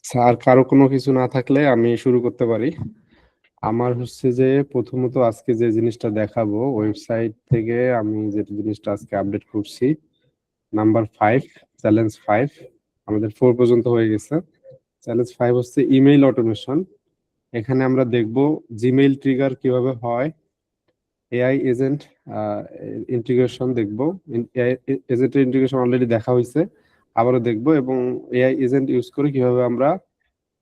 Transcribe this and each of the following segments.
Sir, কারো কোনো কিছু না থাকলে আমি শুরু করতে পারি। আমার হচ্ছে যে প্রথমত আজকে যে জিনিসটা দেখাবো ওয়েবসাইট থেকে আমি যে জিনিসটা আজকে আপডেট করছি, নাম্বার 5, চ্যালেঞ্জ 5। আমাদের 4 পর্যন্ত হয়ে গেছে। চ্যালেঞ্জ 5 হচ্ছে ইমেইল অটোমেশন। এখানে আমরা দেখব জিমেইল ট্রিগার কিভাবে হয়, এআই এজেন্ট ইন্টিগ্রেশন দেখব। এআই এজেন্টের ইন্টিগ্রেশন অলরেডি দেখা হয়েছে, আবারও দেখব, এবং এআই এজেন্ট ইউজ করে কিভাবে আমরা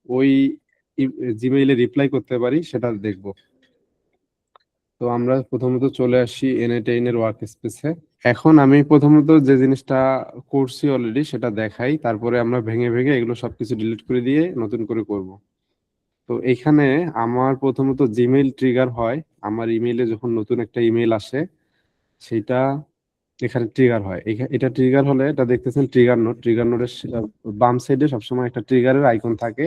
ওই জিমেইলে রিপ্লাই করতে পারি সেটা দেখব। তো আমরা প্রথমত চলে আসি N8N এর ওয়ার্ক স্পেসে। এখন আমি প্রথমত যে জিনিসটা করছি অলরেডি সেটা দেখাই, তারপরে আমরা ভেঙে ভেঙে এগুলো সবকিছু ডিলিট করে দিয়ে নতুন করে করব। তো এইখানে আমার প্রথমত জিমেইল ট্রিগার হয়। আমার ইমেইলে যখন নতুন একটা ইমেইল আসে সেটা এখানে ট্রিগার হয়। এটা ট্রিগার হলে, এটা দেখতেছেন ট্রিগার নোড, ট্রিগার নোডের বাম সাইডে সবসময় একটা ট্রিগারের আইকন থাকে।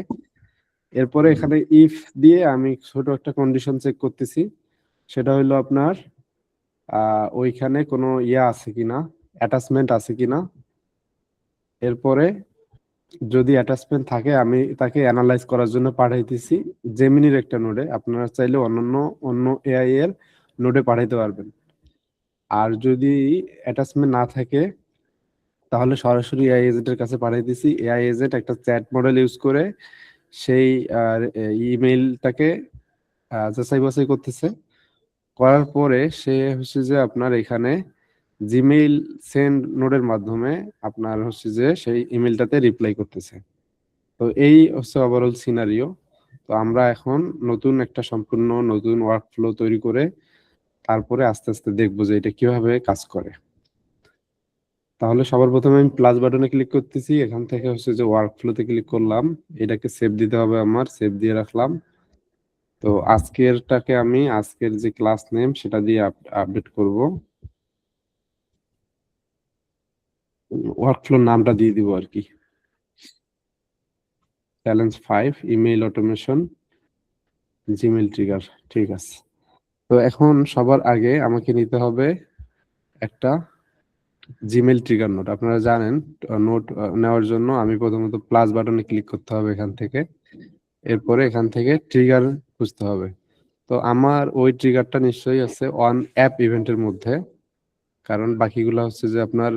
এরপরে এখানে ইফ দিয়ে আমি ছোট একটা কন্ডিশন চেক করতেছি, সেটা হলো আপনার ওইখানে কোনো ইয়া আছে কিনা, অ্যাটাচমেন্ট আছে কিনা। এরপরে যদি অ্যাটাচমেন্ট থাকে আমি তাকে অ্যানালাইজ করার জন্য পাঠাইতেছি জেমিনির একটা নোডে। আপনারা চাইলে অন্য এআই এর নোডে পাঠাইতে পারবেন। আর যদি অ্যাটাচমেন্ট না থাকে তাহলে সরাসরি এআই এজেন্টের কাছে পাঠাইতেছি। এআই এজেন্ট একটা চ্যাট মডেল ইউজ করে সেই ইমেইলটাকে যাচাই বাছাই করতেছে। করার পরে সে হচ্ছে যে আপনার এখানে জিমেইল সেন্ড নোডের মাধ্যমে আপনার হচ্ছে যে সেই ইমেলটাতে রিপ্লাই করতেছে। তো এই হচ্ছে ওভারঅল সিনারিও। তো আমরা এখন নতুন একটা সম্পূর্ণ নতুন ওয়ার্ক ফ্লো তৈরি করে তারপরে আস্তে আস্তে দেখবো যে এটা কিভাবে কাজ করে। তাহলে সবার প্রথমে আমি প্লাস বাটনে ক্লিক করতেছি, এখান থেকে হচ্ছে যে ওয়ার্ক ফ্লোতে ক্লিক করলাম। এটাকে সেভ দিতে হবে, আমার সেভ দিয়ে রাখলাম। তো আজকেরটাকে আমি আজকের যে ক্লাস নেম সেটা দিয়ে আপডেট করব। ওয়ার্কফ্লোর নামটা দিয়ে দিব আর কি, challenge 5 email automation Gmail trigger. ঠিক আছে। তো এখন সবার আগে আমাকে নিতে হবে একটা জিমেইল ট্রিগার নোট। আপনারা জানেন নোট নেওয়ার জন্য আমি প্রথমত প্লাস বাটনে ক্লিক করতে হবে এখান থেকে, এরপরে এখান থেকে ট্রিগার খুঁজতে হবে। তো আমার ওই ট্রিগারটা নিশ্চয়ই আছে অন অ্যাপ ইভেন্টের মধ্যে, কারণ বাকিগুলো হচ্ছে যে আপনার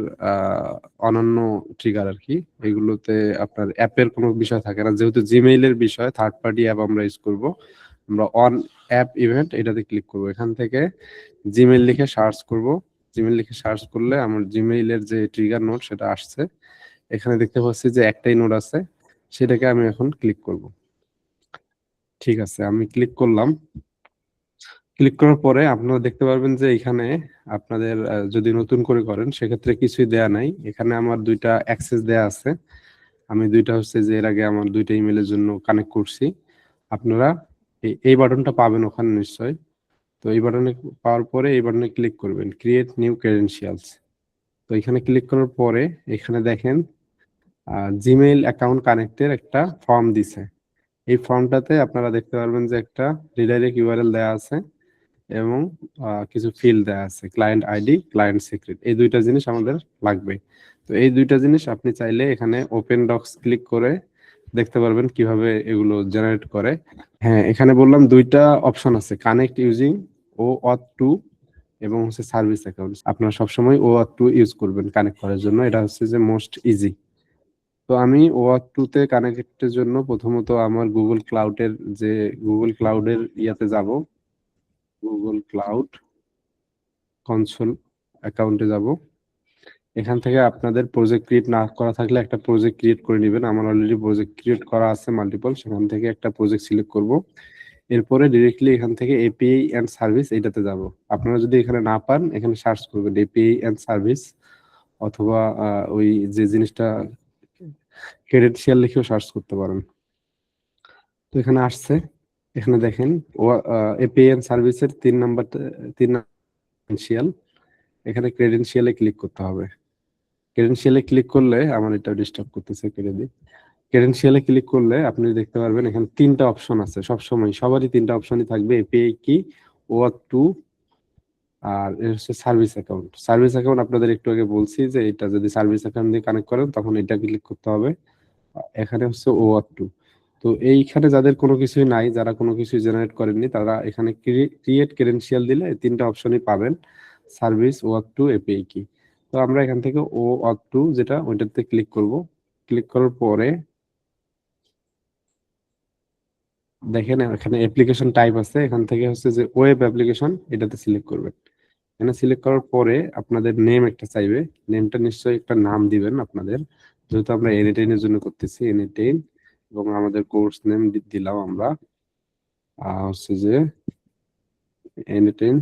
অনন্য ট্রিগার আর কি। এগুলোতে আপনার অ্যাপের কোনো বিষয় থাকে না, যেহেতু জিমেইলের বিষয়, থার্ড পার্টি অ্যাপ আমরা ইউজ করব। আমরা অন অ্যাপ ইভেন্ট এটাতে ক্লিক করব, এখান থেকে জিমেইল লিখে সার্চ করব। জিমেইল লিখে সার্চ করলে আমার জিমেইলের যে ট্রিগার নোড সেটা আসছে। এখানে দেখতে পাচ্ছি যে একটাই নোড আছে, সেটাকে আমি এখন ক্লিক করব। ঠিক আছে, আমি ক্লিক করলাম। ক্লিক করার পরে আপনারা দেখতে পারবেন যে এখানে আপনাদের যদি নতুন করে করেন সেক্ষেত্রে কিছুই দেয়া নাই। এখানে আমার দুইটা অ্যাক্সেস দেয়া আছে। আমি দুইটা হচ্ছে যে এর আগে আমার দুইটা ইমেলের জন্য কানেক্ট করছি। আপনারা এই বাটনটা পাবেন ওখানে নিশ্চয়। তো এই বাটনে পাওয়ার পরে এই বাটনে ক্লিক করবেন, ক্রিয়েট নিউ ক্রেডেনশিয়ালস। তো এখানে ক্লিক করার পরে এখানে দেখেন জিমেইল অ্যাকাউন্ট কানেক্টের একটা ফর্ম দিছে। এই ফর্মটাতে আপনারা দেখতে পারবেন যে একটা রিডাইরেক্ট ইউআরএল দেয়া আছে এবং কিছু ফিল্ড দেয়া আছে, ক্লায়েন্ট আইডি, ক্লায়েন্ট সিক্রেট। এই দুইটা জিনিস আমাদের লাগবে। তো এই দুইটা জিনিস আপনি চাইলে এখানে ওপেন ডক্স ক্লিক করে দেখতে পারবেন কিভাবে এগুলো জেনারেট করে। হ্যাঁ, এখানে বললাম দুইটা অপশন আছে, কানেক্ট ইউজিং OAuth 2 এবং হচ্ছে সার্ভিস অ্যাকাউন্ট। আপনারা সবসময় OAuth 2 ইউজ করবেন কানেক্ট করার জন্য, এটা হচ্ছে যে মোস্ট ইজি। তো আমি OAuth 2 তে কানেক্টের জন্য প্রথমত আমার গুগল ক্লাউডের যে গুগল ক্লাউডের ইয়াতে যাব, গুগল ক্লাউড কনসোল অ্যাকাউন্টে যাব। এখান থেকে আপনাদের প্রজেক্ট ক্রিয়েট না করা থাকলে একটা প্রজেক্ট ক্রিয়েট করে নেবেন। আমার অলরেডি প্রজেক্ট ক্রিয়েট করা আছে মাল্টিপল, সেখান থেকে একটা প্রজেক্ট সিলেক্ট করব। এরপরে ডিরেক্টলি এখান থেকে এপিআই এন্ড সার্ভিস এইটাতে যাব। আপনারা যদি এখানে না পান এখানে সার্চ করবেন এপিআই এন্ড সার্ভিস, অথবা ওই যে জিনিসটা ক্রেডেনশিয়াল লিখেও সার্চ করতে পারেন। তো এখানে আসছে, এখানে দেখেন এপিআই এন্ড সার্ভিসের 3 নাম্বার, 3 ক্রেডেনশিয়াল। এখানে ক্রেডেনশিয়ালে ক্লিক করতে হবে। ক্রেডেনশিয়ালে ক্লিক করলে আমার এটা ডিস্টার্ব করতেছে, কেটে দিই। ক্রেডেনশিয়ালে ক্লিক করলে আপনি দেখতে পারবেন এখানে 3টা অপশন আছে। সবসময় সবারই 3টা অপশনই থাকবে, এপিআই কি, OAuth 2, আর এর হচ্ছে সার্ভিস অ্যাকাউন্ট। সার্ভিস অ্যাকাউন্ট আপনাদের একটু আগে বলছি যে এটা যদি সার্ভিস অ্যাকাউন্ট দিয়ে কানেক্ট করেন তখন এটা ক্লিক করতে হবে। এখানে হচ্ছে OAuth 2। তো এইখানে যাদের কোনো কিছুই নাই, যারা কোনো কিছু জেনারেট করেননি, তারা এখানে ক্রিয়েট ক্রেডেনশিয়াল দিলে তিনটা অপশনই পাবেন, সার্ভিস, ওয়ার্ক টু, এপিআই কি। তো আমরা এখান থেকে ও ওয়ার্ক টু যেটা, ওইটাতে ক্লিক করব। ক্লিক করার পরে দেখেন এখানে অ্যাপ্লিকেশন টাইপ আছে, এখান থেকে হচ্ছে যে ওয়েব অ্যাপ্লিকেশন, এটাতে সিলেক্ট করবেন। এখানে সিলেক্ট করার পরে আপনাদের নেম একটা চাইবে, নেমটা নিশ্চয়ই একটা নাম দিবেন আপনাদের, যেহেতু আমরা এনিটেইন এর জন্য করতেছি, এনিটেইন, এবং আমাদের কোর্স নেম দিলাম আমরা হচ্ছে যে এনিটেইন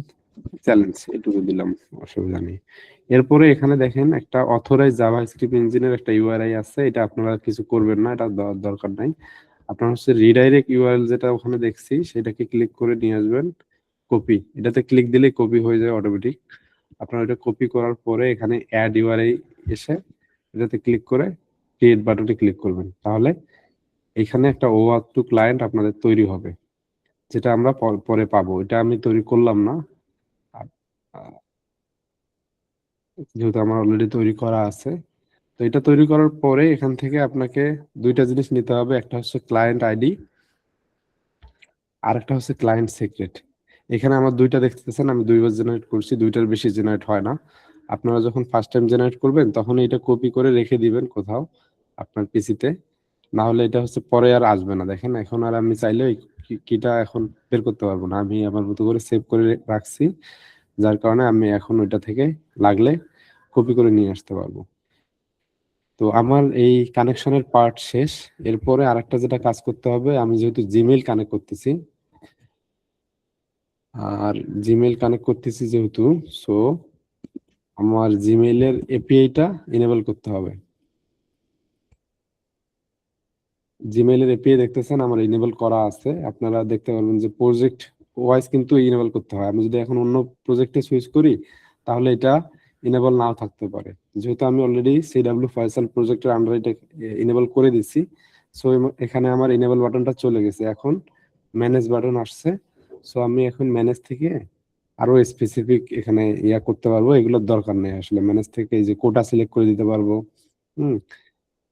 চ্যালেঞ্জ, এটুকু দিলাম, অসুবিধা নেই। এরপরে এখানে দেখেন একটা অথরাইজ জাভাস্ক্রিপ্ট ইঞ্জিনের একটা ইউআরআই আছে, এটা আপনারা কিছু করবেন না, এটা দরকার নাই। আপনার হচ্ছে রিডাইরেক্ট ইউআরএল যেটা ওখানে দেখছি, সেটাকে ক্লিক করে নিয়ে আসবেন, কপি, এটাতে ক্লিক দিলে কপি হয়ে যায় অটোমেটিক। আপনারা এটা কপি করার পরে এখানে অ্যাড ইউআরআই এসে এটাতে ক্লিক করে ক্রিয়েট বাটনে ক্লিক করবেন, তাহলে এখানে একটা ওআউট টু ক্লায়েন্ট আপনাদের তৈরি হবে, যেটা আমরা পরে পাবো। এটা আমি তৈরি করলাম না, যেহেতু আমার অলরেডি তৈরি করা আছে। তো এটা তৈরি করার পরে এখান থেকে আপনাকে দুইটা জিনিস নিতে হবে, একটা হচ্ছে ক্লায়েন্ট আইডি, আর একটা হচ্ছে ক্লায়েন্ট সিক্রেট। এখানে আমার দুইটা দেখতেছেন, আমি দুইবার জেনারেট করছি, দুইটার বেশি জেনারেট হয় না। আপনারা যখন ফার্স্ট টাইম জেনারেট করবেন তখন এটা কপি করে রেখে দিবেন কোথাও আপনার পিসিতে, না হলে এটা হচ্ছে পরে আর আসবে না। দেখেন এখন আর আমি চাইলে ওই কিটা এখন বের করতে পারবো না, আমি আমার মতো করে সেভ করে রাখছি, যার কারণে আমি এখন ওইটা থেকে লাগলে কপি করে নিয়ে আসতে পারবো। তো আমার এই কানেকশনের পার্ট শেষ। এরপরে আরেকটা যেটা কাজ করতে হবে, আমি যেহেতু জিমেইল কানেক্ট করতেছি, আর জিমেইল কানেক্ট করতেছি যেহেতু, সো আমার জিমেইলের এপিআইটা এনেবল করতে হবে। জিমেইলের এপিআই দেখতেছেন আমার এনেবল করা আছে, আপনারা দেখতে পারবেন যে প্রজেক্ট ওয়াইজ কিন্তু এনেবল করতে হয়। আমি যদি এখন অন্য প্রজেক্টে সুইচ করি তাহলে এটা এনেবল নাও থাকতে পারে, যেহেতু আমি অলরেডি সিডব্লিউ ফয়সাল প্রজেক্টের আন্ডারে এটা এনেবল করে দিচ্ছি। সো এখানে আমার এনেবল বাটনটা চলে গেছে, এখন ম্যানেজ বাটন আসছে। সো আমি এখন ম্যানেজ থেকে আরো স্পেসিফিক এখানে ইয়া করতে পারবো, এগুলোর দরকার নেই আসলে। ম্যানেজ থেকে এই যে কোটা সিলেক্ট করে দিতে পারবো, হুম,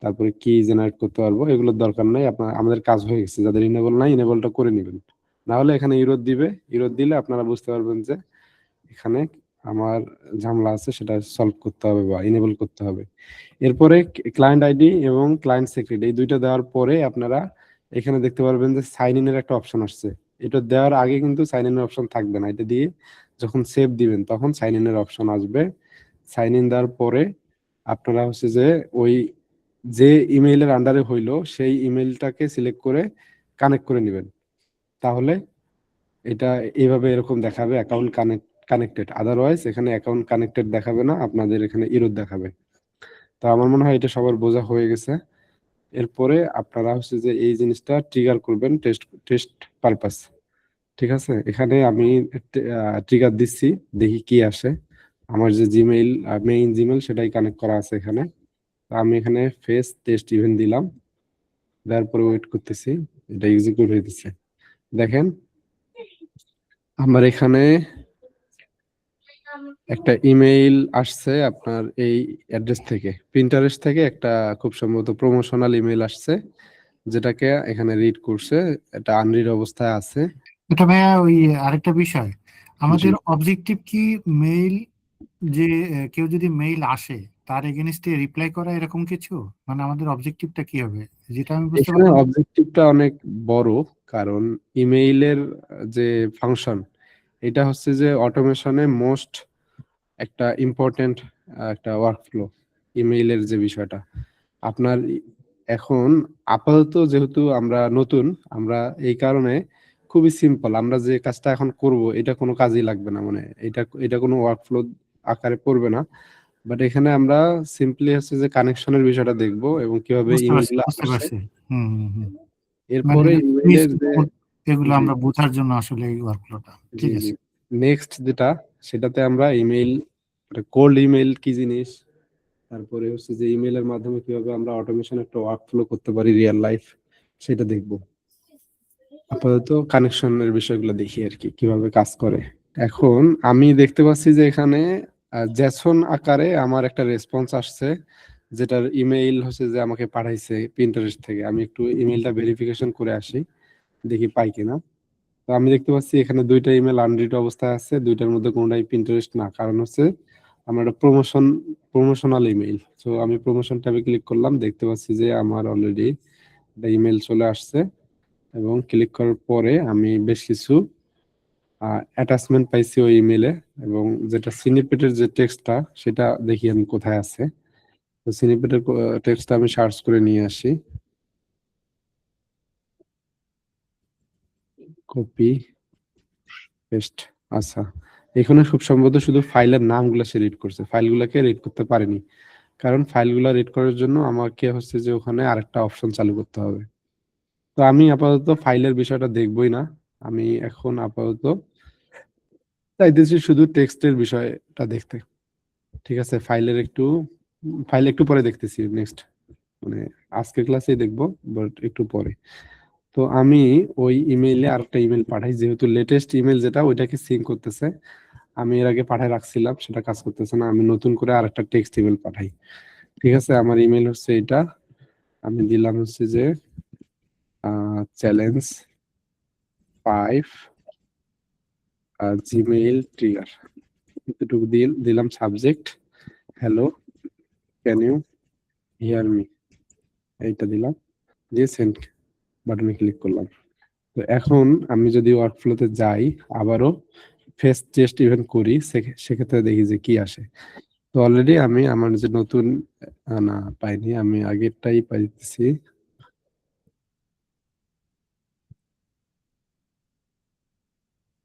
তারপরে কি জেনারেট করতে পারবো, এগুলোর দরকার নাই। আপনার আমাদের কাজ হয়ে গেছে, যাদের ইনেবল নাই ইনেবলটা করে নেবেন, না হলে এখানে ইরোদ দিবে, ইরোদ দিলে আপনারা বুঝতে পারবেন যে এখানে আমার ঝামেলা আছে, সেটা সলভ করতে হবে বা ইনেবল করতে হবে। এরপরে ক্লায়েন্ট আইডি এবং ক্লায়েন্ট সিক্রেট এই দুইটা দেওয়ার পরে আপনারা এখানে দেখতে পারবেন যে সাইন ইনের একটা অপশন আসছে। এটা দেওয়ার আগে কিন্তু সাইন ইনের অপশন থাকবে না, এটা দিয়ে যখন সেভ দিবেন তখন সাইন ইনের অপশন আসবে। সাইন ইন দেওয়ার পরে আপনারা হচ্ছে যে ওই যে ইমেইলের আন্ডারে হইলো সেই ইমেইলটাকে সিলেক্ট করে কানেক্ট করে নেবেন, তাহলে এটা এইভাবে এরকম দেখাবে অ্যাকাউন্ট কানেক্টেড। আদারওয়াইজ এখানে অ্যাকাউন্ট কানেক্টেড দেখাবে না, আপনাদের এখানে ইরোর দেখাবে। তো আমার মনে হয় এটা সবার বোঝা হয়ে গেছে। এরপরে আপনারা হচ্ছে যে এই জিনিসটা ট্রিগার করবেন টেস্ট টেস্ট পারপাস। ঠিক আছে, এখানে আমি ট্রিগার দিচ্ছি, দেখি কি আসে। আমার যে জিমেইল মেইন জিমেইল সেটাই কানেক্ট করা আছে এখানে। তো আমি এখানে ফেস টেস্ট ইভেন্ট দিলাম, দেওয়ার পরে ওয়েট করতেছি, এটা এক্সিকিউট হইতেছে। দেখেন আমার এখানে একটা ইমেইল আসছে আপনার এই অ্যাড্রেস থেকে, প্রিন্টারেস্ট থেকে একটা খুব সম্ভবত প্রমোশনাল ইমেইল আসছে, যেটাকে এখানে রিড করছে, এটা আনরিড অবস্থায় আছে। এটা ভাইয়া ওই আরেকটা বিষয়, জি, আমাদের অবজেক্টিভ কি মেইল, যে কেউ যদি মেইল আসে তার এগেনস্টে রিপ্লাই করা এরকম কিছু, মানে আমাদের অবজেক্টিভটা কি হবে, যেটা আমি বুঝতে এখানে পারলাম। অবজেক্টিভটা অনেক বড়, কারণ ইমেইলের যে ফাংশন, এটা হচ্ছে যে অটোমেশনে মোস্ট একটা ইম্পর্টেন্ট একটা ওয়ার্কফ্লো, ইমেইলের যে বিষয়টা আপনার এখন আপাতত যেহেতু আমরা নতুন, আমরা এই কারণে খুবই সিম্পল, আমরা যে কাজটা এখন করব এটা কোনো কাজেই লাগবে না, মানে এটা এটা কোনো ওয়ার্কফ্লো আকারে পড়বে না। বাট এখানে আমরা সিম্পলি হচ্ছে যে কানেকশনের বিষয়টা দেখব এবং কিভাবে বুঝতে পারছি, ইমেইল বুঝতে আসে। পারছি। হুম হুম হুম। মানে এরপরে সুইচ ইমেইলের যে, মোড এগুলো জি আমরা বোঝার জন্য আসলে এই ওয়ার্কফ্লোটা, জি ঠিক জি আছে। নেক্সট যেটা, সেটাতে আমরা ইমেইল, কোল্ড ইমেইল কি জিনিস, তারপরে হচ্ছে যে ইমেইলের মাধ্যমে কিভাবে আমরা অটোমেশন একটা ওয়ার্কফ্লো করতে পারি রিয়েল লাইফ, সেটা দেখব। আপাতত কানেকশনের বিষয়গুলো দেখি আর কি কিভাবে কাজ করে। এখন আমি দেখতে পাচ্ছি যে এখানে জেসন আকারে আমার একটা রেসপন্স আসছে, যেটার ইমেইল হচ্ছে যে আমাকে পাঠাইছে পিন্টারেস্ট থেকে। আমি একটু ইমেইলটা ভেরিফিকেশন করে আসি, দেখি পাই কিনা। তো আমি দেখতে পাচ্ছি এখানে দুইটা ইমেল আনরিড অবস্থায় আছে, দুইটার মধ্যে কোনোটাই পিন্টারেস্ট না। কারণ হচ্ছে আমার একটা প্রমোশনাল ইমেইল। তো আমি প্রমোশন ট্যাবে ক্লিক করলাম, দেখতে পাচ্ছি যে আমার অলরেডি একটা ইমেল চলে আসছে, এবং ক্লিক করার পরে আমি বেশ কিছু অ্যাটাচমেন্ট পাইছি ওই ইমেলে। এবং যেটা সিনিপেটের যে টেক্সটটা, সেটা দেখি আমি কোথায় আছে। তো সিনিপেটের টেক্সটটা আমি সার্চ করে নিয়ে আসি, কপি পেস্ট। আচ্ছা, এখানে খুব সম্ভবত শুধু ফাইলের নামগুলো সে রিড করছে, ফাইলগুলোকে রিড করতে পারেনি। কারণ ফাইলগুলো রিড করার জন্য আমাকে হচ্ছে যে ওখানে আরেকটা অপশন চালু করতে হবে। তো আমি আপাতত ফাইলের বিষয়টা দেখবই না, আমি এখন আপাতত চাইতেছি শুধু টেক্সটের বিষয়টা দেখতে। ঠিক আছে, ফাইল একটু পরে দেখতেছি, নেক্সট মানে আজকের ক্লাসেই দেখবো, বাট একটু পরে। তো আমি ওই ইমেইলে আরেকটা ইমেল পাঠাই, যেহেতু লেটেস্ট ইমেল যেটা ওইটাকে সিঙ্ক করতেছে। আমি এর আগে পাঠায় রাখছিলাম, সেটা কাজ করতেছে না, আমি নতুন করে আরেকটা টেক্সট ইমেল পাঠাই। ঠিক আছে, আমার ইমেল হচ্ছে এটা। আমি দিলাম হচ্ছে যে চ্যালেঞ্জ 5 জিমেইল ট্রিগার, এতটুকু দিলাম। Subject hello, can you hear me, এইটা দিলাম, দিয়ে সেন্ড বাটনে ক্লিক করলাম। তো এখন আমি যদি ওয়ার্কফ্লোতে যাই, আবারও ফেস টেস্ট ইভেন্ট করি, সেক্ষেত্রে দেখি যে কি আসে। তো অলরেডি আমি আমার যে নতুন না পাইনি, আমি আগেরটাই পাইতেছি।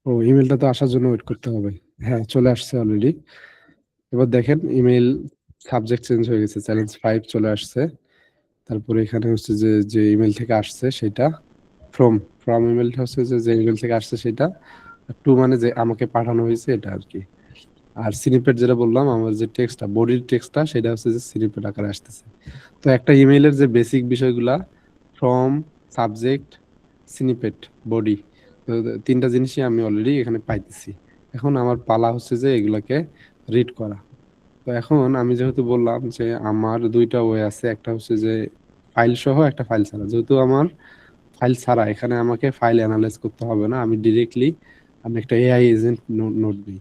ও, ইমেলটা তো আসার জন্য ওয়েট করতে হবে। হ্যাঁ, চলে আসছে অলরেডি। এবার দেখেন ইমেল সাবজেক্ট চেঞ্জ হয়ে গেছে, চ্যালেঞ্জ 5 চলে আসছে। তারপরে এখানে হচ্ছে যে যে ইমেল থেকে আসছে সেটা ফ্রম, ইমেলটা হচ্ছে যে যে ইমেল থেকে আসছে সেটা। টু মানে যে আমাকে পাঠানো হয়েছে এটা আর কি। আর স্নিপেট যেটা বললাম, আমার যে টেক্সটটা, বডির টেক্সটটা, সেটা হচ্ছে যে স্নিপেট আকারে আসতেছে। তো একটা ইমেইলের যে বেসিক বিষয়গুলা, ফ্রম, সাবজেক্ট, স্নিপেট, বডি, তো তিনটা জিনিসই আমি অলরেডি এখানে পাইতেছি। এখন আমার পালা হচ্ছে যে এগুলাকে রিড করা। তো এখন আমি যেহেতু বললাম যে আমার দুইটা ওয়ে আছে, একটা হচ্ছে যে ফাইল সহ, একটা ফাইল ছাড়া। যেহেতু আমার ফাইল ছাড়া, এখানে আমাকে ফাইল অ্যানালাইজ করতে হবে না, আমি ডিরেক্টলি আমি একটা এআই এজেন্ট নোট দিই।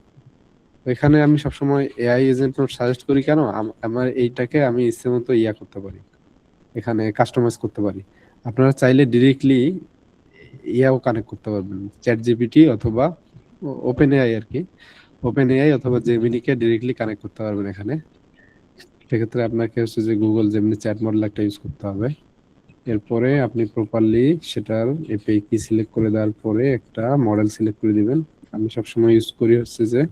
তো এখানে আমি সবসময় এআই এজেন্ট নোট সাজেস্ট করি কেন, আমার এইটাকে আমি ইচ্ছে মতো ইয়া করতে পারি, এখানে কাস্টমাইজ করতে পারি। আপনারা চাইলে ডিরেক্টলি ইয়াও কানেক্ট করতে পারবেন, চ্যাট জিপিটি অথবা ওপেন এআই আর কি। ওপেন এআই অথবা জেমিনিকে ডিরেক্টলি কানেক্ট করতে পারবেন এখানে। সেক্ষেত্রে আপনাকে হচ্ছে যে গুগল জেমিনি চ্যাট মডেল একটা ইউজ করতে হবে। এরপরে আপনি প্রপারলি সেটার এপিআই কি সিলেক্ট করে দেওয়ার পরে একটা মডেল সিলেক্ট করে দিবেন। আমি সবসময় ইউজ করি হচ্ছে যে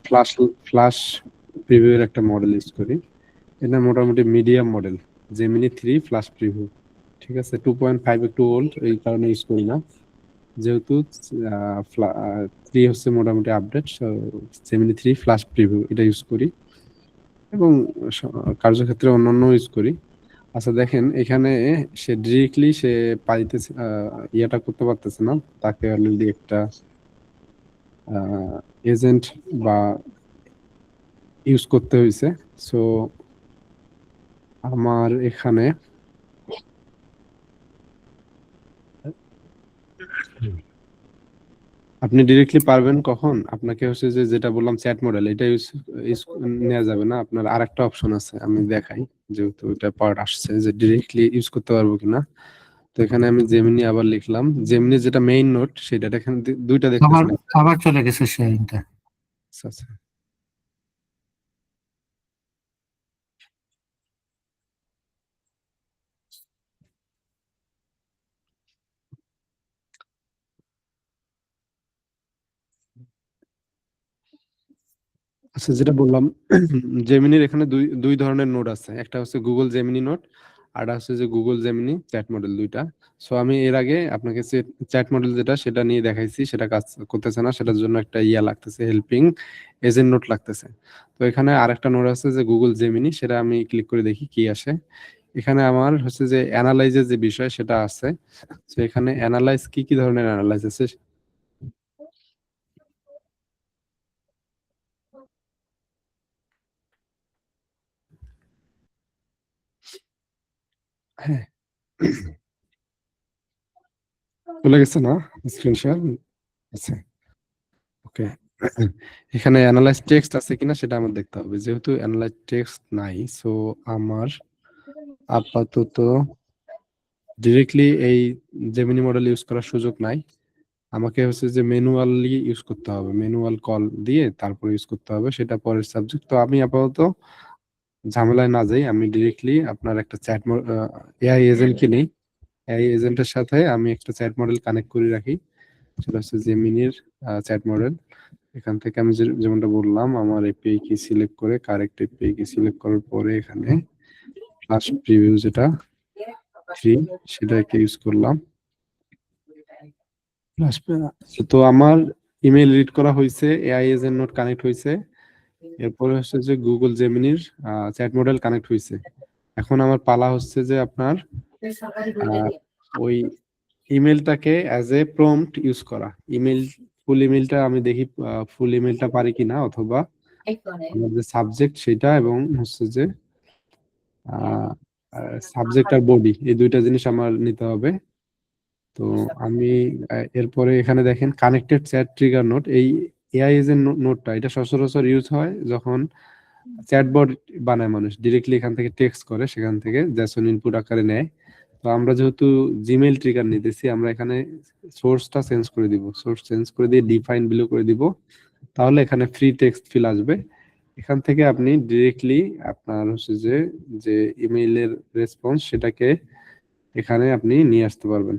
ফ্লাশ ফ্লাশ প্রিভিউর একটা মডেল ইউজ করি। এটা মোটামুটি medium model, Gemini 3 flash preview. ঠিক আছে, 2.5 একটু ওল্ড, এই কারণে ইউজ করি না। যেহেতু 3 হচ্ছে মোটামুটি আপডেট, জেমিনি 3 ফ্লাশ প্রিভিউ এটা ইউজ করি। এবং কার্যক্ষেত্রে অন্যান্য ইউজ করি। আচ্ছা দেখেন, এখানে সে ডিরেক্টলি সে পাইতেছে, ইয়েটা করতে পারতেছে না। তাকে অলরেডি একটা এজেন্ট বা ইউজ করতে হয়েছে। সো আমার এখানে আপনি ডিরেক্টলি পারবেন কখন, আপনাকে হচ্ছে যে যেটা বললাম চ্যাট মডেল, এটা ইউজ নেওয়া যাবে না। আপনার আরেকটা অপশন আছে, আমি দেখাই, যেহেতু এটা পার্ট আসছে যে ডিরেক্টলি ইউজ করতে পারবো কিনা। তো এখানে আমি জেমিনি আবার লিখলাম, জেমিনি যেটা মেইন নোট, সেটা এখানে দুইটা আবার দেখতেছেন। আবার চলে গেছে শেয়ারিংটা। আচ্ছা আচ্ছা। আচ্ছা, যেটা বললাম, জেমিনির এখানে দুই দুই ধরনের নোট আছে, একটা হচ্ছে গুগল জেমিনি নোট, আর হচ্ছে যে গুগল জেমিনি চ্যাট মডেল, দুইটা। সো আমি এর আগে আপনাকে চ্যাট মডেল যেটা, সেটা নিয়ে দেখাইছি, সেটা কাজ করতেছে না, সেটার জন্য একটা ইয়া লাগতেছে, হেল্পিং এজেন্ট নোট লাগতেছে। তো এখানে আরেকটা নোট আছে যে গুগল জেমিনি, সেটা আমি ক্লিক করে দেখি কি আসে। এখানে আমার হচ্ছে যে অ্যানালাইজের যে বিষয় সেটা আছে। তো এখানে অ্যানালাইজ কি কি ধরনের অ্যানালাইজ আছে। হ্যাঁ, চলে গেছে না স্ক্রিন শেয়ার? আচ্ছা, ওকে। এখানে অ্যানালাইজ টেক্সট আছে কিনা সেটা আমার দেখতে হবে। যেহেতু অ্যানালাইজ টেক্সট নাই, সো আমার আপাতত ডিরেক্টলি এই জেমিনি মডেল ইউজ করার সুযোগ নাই। আমাকে হচ্ছে যে ম্যানুয়ালি ইউজ করতে হবে, ম্যানুয়াল কল দিয়ে তারপর ইউজ করতে হবে, সেটা পরের সাবজেক্ট। তো আমি আপাতত ঝামেলায় না যাই, আমি ডিরেক্টলি আপনার একটা চ্যাট এআই এজেন্টকে নেই। এআই এজেন্টের সাথে আমি একটা চ্যাট মডেল কানেক্ট করে রাখি, সেটা হচ্ছে জেমিনির চ্যাট মডেল। এখান থেকে আমি যেমনটা বললাম, আমার এপিআই কি সিলেক্ট করে, কারেক্ট এপিআই কি সিলেক্ট করার পরে এখানে ফ্লাশ প্রিভিউ যেটা ফ্রি সেটাকে ইউজ করলাম। তো আমার ইমেল রিড করা হয়েছে, এআই এজেন্ট নোট কানেক্ট হয়েছে, এরপরে হচ্ছে যে গুগল জেমিনির চ্যাট মডেল কানেক্ট হয়েছে। এখন আমার পালা হচ্ছে যে আপনার ওই ইমেলটাকে অ্যাজ এ প্রম্পট ইউজ করা। ইমেল ফুল ইমেলটা আমি দেখি ফুল ইমেলটা পারি কিনা, অথবা আমার যে সাবজেক্ট সেটা এবং হচ্ছে যে সাবজেক্ট আর বডি, এই দুইটা জিনিস আমার নিতে হবে। তো আমি এরপরে এখানে দেখেন কানেক্টেড চ্যাট ট্রিগার নোট, এই এআই এজেন্ট নোটটা এটা সচরাচর ইউজ হয় যখন চ্যাটবট বানায় মানুষ, ডিরেক্টলি এখান থেকে টেক্সট করে, সেখান থেকে জেসন ইনপুট আকারে নেয়। তো আমরা যেহেতু জিমেইল ট্রিগার নিতেছি, আমরা এখানে সোর্সটা চেঞ্জ করে দিব, সোর্স চেঞ্জ করে দিয়ে ডিফাইন বিলো করে দিব, তাহলে এখানে ফ্রি টেক্সট ফিল আসবে। এখান থেকে আপনি ডিরেক্টলি আপনার হচ্ছে যে যে ইমেইলের রেসপন্স সেটাকে এখানে আপনি নিয়ে আসতে পারবেন।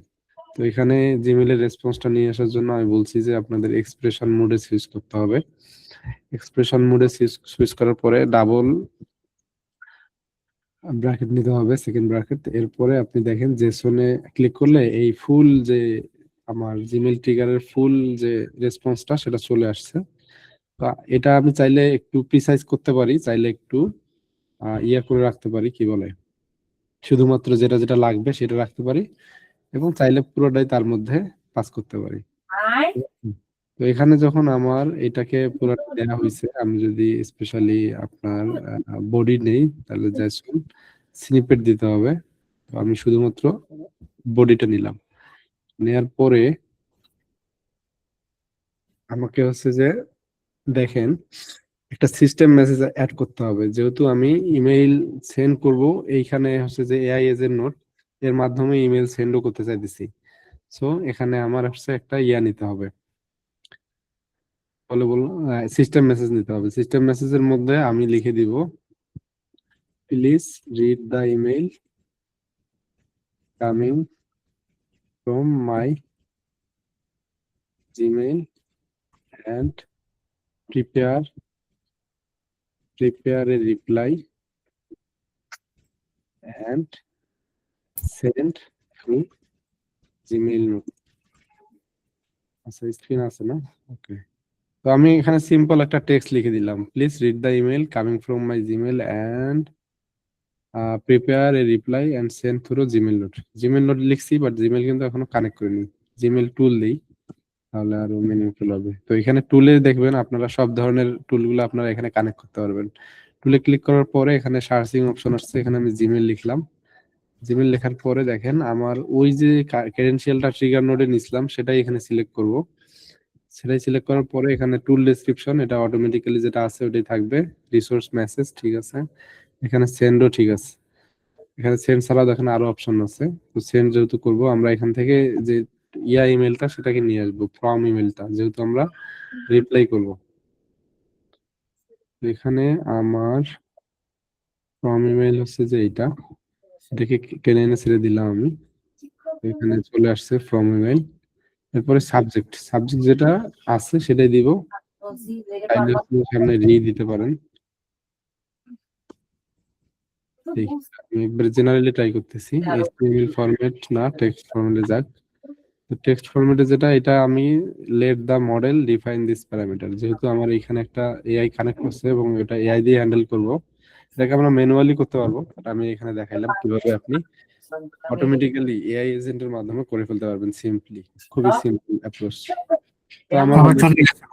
তো এখানে জিমেইলের রেসপন্সটা নিয়ে আসার জন্য আমি বলছি যে আপনাদের এক্সপ্রেশন মোডে সুইচ করতে হবে। এক্সপ্রেশন মোডে সুইচ করার পরে ডাবল ব্র্যাকেট নিতে হবে, সেকেন্ড ব্র্যাকেট। এরপরে আপনি দেখেন জেসনে ক্লিক করলে এই ফুল যে আমার জিমেইল ট্রিগারের ফুল যে রেসপন্সটা সেটা চলে আসছে। তো এটা আমি চাইলে একটু প্রিসাইজ করতে পারি, চাইলে একটু ইয়া করে রাখতে পারি, কি বলে, শুধুমাত্র যেটা যেটা লাগবে সেটা রাখতে পারি, এবং চাইলে পুরোটাই তার মধ্যে পাস করতে পারি। তো এখানে যখন আমার এটাকে পুরোটা দেওয়া হয়েছে, আমি যদি স্পেশালি আপনার বডি নেই, তাহলে জেসন স্নিপেট দিতে হবে। তো আমি শুধুমাত্র বডিটা নিলাম, নেয়ার পরে আমাকে হচ্ছে যে দেখেন একটা সিস্টেম মেসেজ অ্যাড করতে হবে। যেহেতু আমি ইমেইল সেন্ড করব, এইখানে হচ্ছে যে এআই এজেন্ট নোট এর মাধ্যমে ইমেইল সেন্ডও করতে চাইতেছি। সো এখানে আমার হচ্ছে একটা ইয়া নিতে হবে, বললাম সিস্টেম মেসেজ নিতে হবে। সিস্টেম মেসেজের মধ্যে আমি লিখে দিব, please read the email coming from my Gmail and prepare a reply and send through Gmail note. আচ্ছা, স্ক্রিন আছে না? ওকে। তো আমি এখানে সিম্পল একটা টেক্সট লিখে দিলাম, please read the email coming from my Gmail and prepare a reply and send through Gmail note. Gmail note লিখছি, বাট জিমেইল কিন্তু এখনো কানেক্ট করিনি। জিমেইল টুল দিই, তাহলে আরো মিনিংফুল হবে। তো এখানে টুলে দেখবেন আপনারা সব ধরনের টুলগুলো আপনারা এখানে কানেক্ট করতে পারবেন। টুলে ক্লিক করার পরে এখানে সার্চিং অপশন আসছে, এখানে আমি জিমেইল লিখলাম। জিমেইল লেখার পরে দেখেন আমার ওই যে ক্রেডেনশিয়ালটা ট্রিগার নোডে নিছিলাম সেটাই এখানে সিলেক্ট করব। সেটাই সিলেক্ট করার পরে এখানে টুল ডেসক্রিপশন এটা অটোমেটিক্যালি যেটা আছে ওটাই থাকবে। রিসোর্স মেসেজ ঠিক আছে, এখানে সেন্ডও ঠিক আছে। এখানে সেন্ড ছাড়াও দেখেন আরো অপশন আছে। তো সেন্ড যেহেতু করব, আমরা এখান থেকে যে ইয়া ইমেলটা সেটাকে নিয়ে আসবো, ফ্রম ইমেলটা, যেহেতু আমরা রিপ্লাই করব। এখানে আমার ফ্রম ইমেল হচ্ছে যে এইটা, এটাকে টেনে এনে ছেড়ে দিলাম আমি। এখানে চলে আসছে ফ্রম ইমেল। এরপরে সাবজেক্ট, সাবজেক্ট যেটা আছে সেটাই দিব। চাইলে আপনি সামনে রি দিতে পারেন। দেখি, আমি একবার জেনারেলি ট্রাই করতেছি। এইচটিএমএল ফরম্যাট না, টেক্সট ফরম্যাটে যাক। তো টেক্সট ফরম্যাটে যেটা, এটা আমি let the model define this parameter, যেহেতু আমার এখানে একটা এআই কানেক্ট করছে এবং এটা এআই দিয়ে হ্যান্ডেল করব, এটাকে আমরা ম্যানুয়ালি করতে পারবো। আর আমি এখানে দেখাইলাম কিভাবে আপনি অটোমেটিক্যালি এআই এজেন্টের মাধ্যমে করে ফেলতে পারবেন সিম্পলি, খুবই সিম্পল অ্যাপ্রোচ। তো আমার আবার চলে গেছে।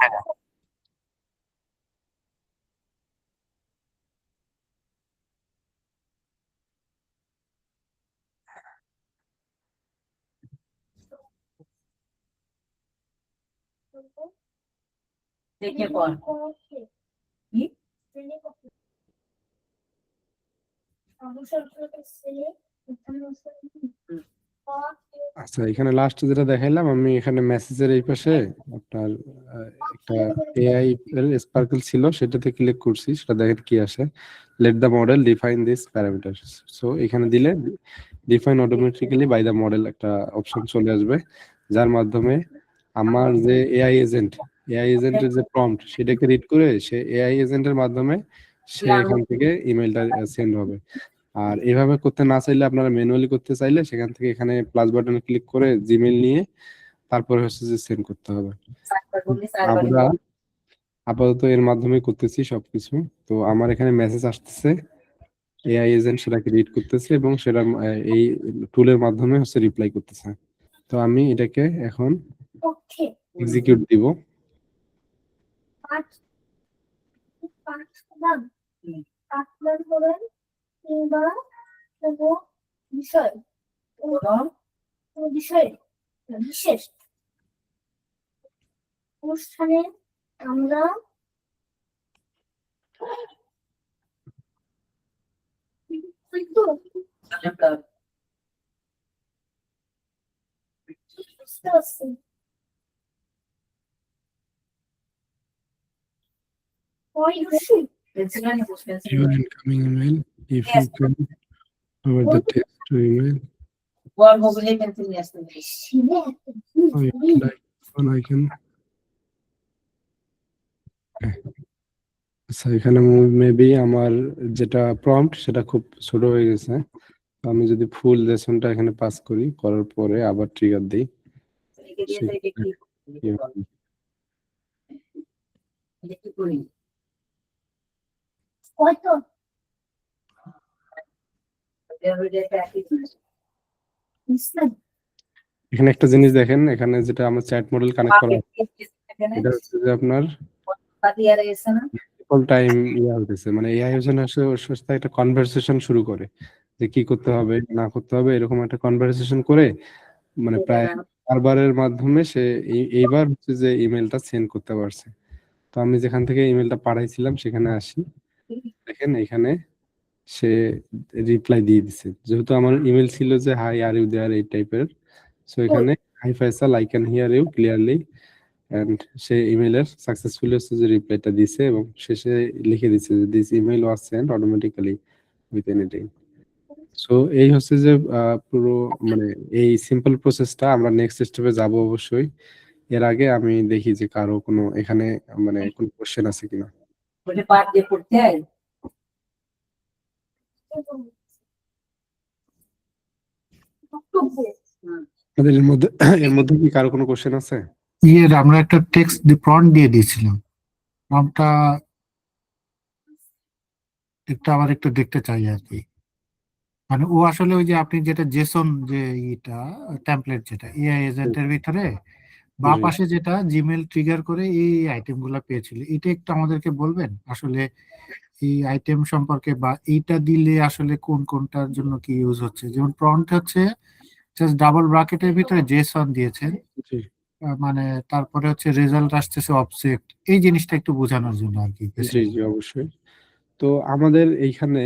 দেখে পর কি আচ্ছা, এখানে লাস্ট যেটা দেখাইলাম আমি, এখানে মেসেজের এই পাশে আপনার একটা এআই এর স্পার্কল ছিল, সেটাতে ক্লিক করছি, সেটা দেখেন কি আসে, let the model define this parameter. So এখানে দিলে define automatically by the model একটা অপশন চলে আসবে, যার মাধ্যমে আমার যে এআই এজেন্টের যে প্রম্পট সেটাকে রিড করে সে এআই এজেন্টের মাধ্যমে সে এখান থেকে ইমেলটা সেন্ড হবে। আর এভাবে করতে না চাইলে, আপনারা ম্যানুয়ালি করতে চাইলে সেখান থেকে এখানে প্লাস বাটনে ক্লিক করে জিমেল নিয়ে তারপরে হচ্ছে যে সেন্ড করতে হবে। আমরা আপাতত এর মাধ্যমে করতেছি সবকিছু। তো আমার এখানে মেসেজ আসতেছে, এআই এজেন্ট সেটাকে রিড করতেছে এবং সেটা এই টুলের মাধ্যমে হচ্ছে রিপ্লাই করতেছে। তো আমি এটাকে এখন এক্সিকিউট দিব। বিশেষ অনুষ্ঠানে আমরা বুঝতে পারছি। ওই খুশি Your incoming email, if you can forward the text to email, বল মোবাইলে পেন্সিল নিয়ে আসতে হবে। or you would like one icon. আচ্ছা, এখানে মেবি আমার যেটা প্রম্পট সেটা খুব ছোট হয়ে গেছে। তো আমি যদি ফুল লেসনটা এখানে পাস করি, করার পরে আবার ট্রিগার দিই, একে দিয়ে তো এটা কি এটা কি করি কত এখানে একটা জিনিস দেখেন, এখানে যেটা আমার চ্যাট মডেল কানেক্ট করা আছে, এটা হচ্ছে যে আপনার অল টাইম ইয়া হইতেছে, মানে এআই ওজন ওর সাথে একটা কনভারসেশন শুরু করে যে কি করতে হবে না করতে হবে, এরকম একটা কনভারসেশন করে মানে প্রায় বারবারের মাধ্যমে সে এইবার হচ্ছে যে ইমেলটা সেন্ড করতে পারছে। তো আমি যেখান থেকে ইমেলটা পাঠাইছিলাম সেখানে আসি, দেখেন এখানে সে রিপ্লাই দিয়ে দিছে, যেহেতু আমার ইমেল ছিল যে হাই আর ইউ দেয়ার এই টাইপের। সো এখানে hi Faisal I can hear you clearly, and say ইমেলের সাকসেসফুলি হচ্ছে যে রিপ্লাইটা দিছে এবং শেষে লিখে দিছে যে this email was send automatically with any time. So এই হচ্ছে যে পুরো মানে এই সিম্পল প্রসেসটা। আমরা নেক্সট স্টেপে যাব অবশ্যই। এর আগে আমি দেখি যে কারো কোনো এখানে মানে কোনো কোশ্চেন আছে কিনা। বলে পাঠ দিয়ে পড়তে হয় আপনাদের এর মধ্যে কি কারো কোনো কোশ্চেন আছে? আমরা একটা টেক্সট প্রম্পট দিয়ে দিয়েছিলাম, প্রম্পটটা আবার একটু দেখতে চাই আর কি। মানে ও আসলে ওই যে আপনি যেটা জেসন যে এটা টেমপ্লেট যেটা এআই এজেন্টের ভিতরে বা পাশে যেটা জিমেল ট্রিগার করে এই আইটেম গুলা পেয়েছিল, এটা একটু আমাদেরকে বলবেন আসলে এই আইটেম সম্পর্কে, বা এইটা দিলে আসলে কোন কোনটার জন্য কি ইউজ হচ্ছে। যেমন প্রম্পট হচ্ছে জাস্ট ডাবল ব্র্যাকেটের ভিতরে জেসন দিয়েছেন, জি মানে তারপরে হচ্ছে রেজাল্ট আসতেছে অবজেক্ট, এই জিনিসটা একটু বোঝানোর জন্য আর কি। জি জি অবশ্যই। তো আমাদের এইখানে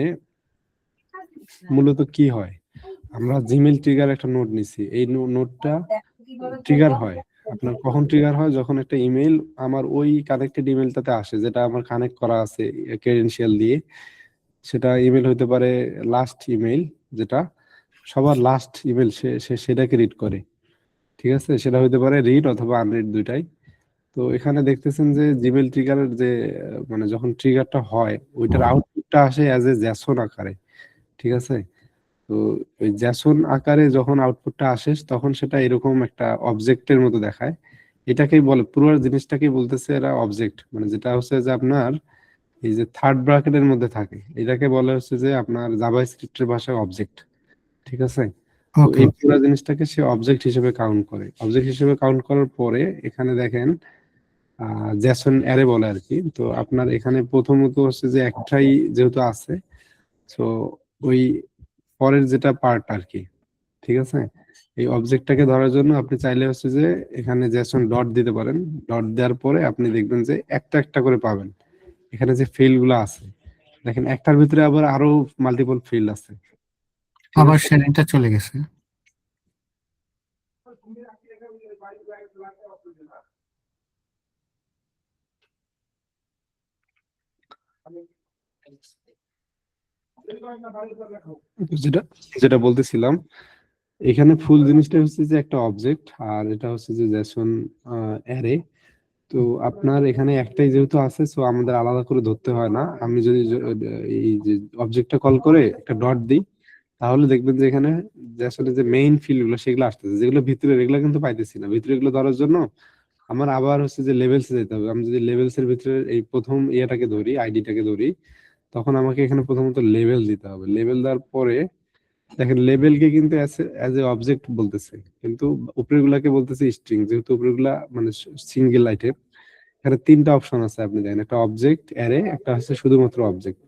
মূলত কি হয়, আমরা জিমেল ট্রিগার একটা নোট নিছি, এই নোটটা ট্রিগার হয় আপনার কখন ট্রিগার হয়, যখন একটা ইমেল আমার ওই কানেক্টেড ইমেলটাতে আসে যেটা আমার কানেক্ট করা আছে ক্রেডেনশিয়াল দিয়ে। সেটা ইমেল হতে পারে লাস্ট ইমেল, যেটা সবার লাস্ট ইমেল, সে সেটাকে রিড করে, ঠিক আছে। সেটা হতে পারে রিড অথবা আনরিড দুইটাই। তো এখানে দেখতেছেন যে জিমেল ট্রিগারের যে মানে যখন ট্রিগারটা হয় ওইটার আউটপুটটা আসে অ্যাজ এ জ্যাসন আকারে, ঠিক আছে। তো ওই জ্যাসন আকারে যখন আউটপুটটা আসে তখন সেটা এরকম একটা অবজেক্টের মতো দেখায়। এটাকেই বলে, পুরো জিনিসটাকেই বলতেছে এরা অবজেক্ট, মানে যেটা হচ্ছে যে আপনার এই যে থার্ড ব্র্যাকেটের মধ্যে থাকে, এটাকে বলা হচ্ছে যে আপনার জাভাস্ক্রিপ্টের ভাষায় অবজেক্ট, ঠিক আছে। তো ওকে এই পুরো জিনিসটাকে সে অবজেক্ট হিসেবে কাউন্ট করে। অবজেক্ট হিসেবে কাউন্ট করার পরে এখানে দেখেন জেসন অ্যারে বলে আর কি। তো আপনার এখানে প্রথমত হচ্ছে যে একটাই যেহেতু আছে, তো ওই পরের যেটা পার্ট আর কি, ঠিক আছে। এই অবজেক্টটাকে ধরার জন্য আপনি চাইলে হচ্ছে যে এখানে জেসন ডট দিতে পারেন। ডট দেওয়ার পরে আপনি দেখবেন যে একটা একটা করে পাবেন। এখানে যে ফিল্ড গুলো আছে দেখেন, একটার ভিতরে আবার আরো মাল্টিপল ফিল্ড আছে। ঠিক আবার আছে? শেয়ারিংটা চলে গেছে। যেটা যেটা বলতেছিলাম, এখানে ফুল জিনিসটা হচ্ছে যে একটা অবজেক্ট, আর এটা হচ্ছে যে জেসন অ্যারে। তো আপনার এখানে একটাই যেহেতু আছে, সো আমাদের আলাদা করে ধরতে হয় না। আমি যদি এই যে অবজেক্টটা কল করে একটা ডট দিই, তাহলে দেখবেন যে এখানে যে আসলে যে মেইন ফিল্ড গুলো সেগুলো আসতেছে, যেগুলো ভিতরে এগুলো কিন্তু পাইতেছি না। ভিতরে এগুলো ধরার জন্য আমার আবার হচ্ছে যে লেভেলসে যেতে হবে। আমি যদি লেভেলস এর ভিতরে এই প্রথম ইয়েটাকে ধরি, আইডিটাকে ধরি, তখন আমাকে এখানে প্রথমত লেভেল দিতে হবে। লেভেল দেওয়ার পরে দেখেন লেবেলকে কিন্তু অ্যাজ এ অবজেক্ট বলতেছে, কিন্তু উপরের গুলাকে বলতেছে স্ট্রিং, যেহেতু উপরের গুলা মানে সিঙ্গেল আইটেম। এখানে তিনটা অপশন আছে, আপনি দেখেন একটা অবজেক্ট অ্যারে, একটা হচ্ছে শুধুমাত্র অবজেক্ট।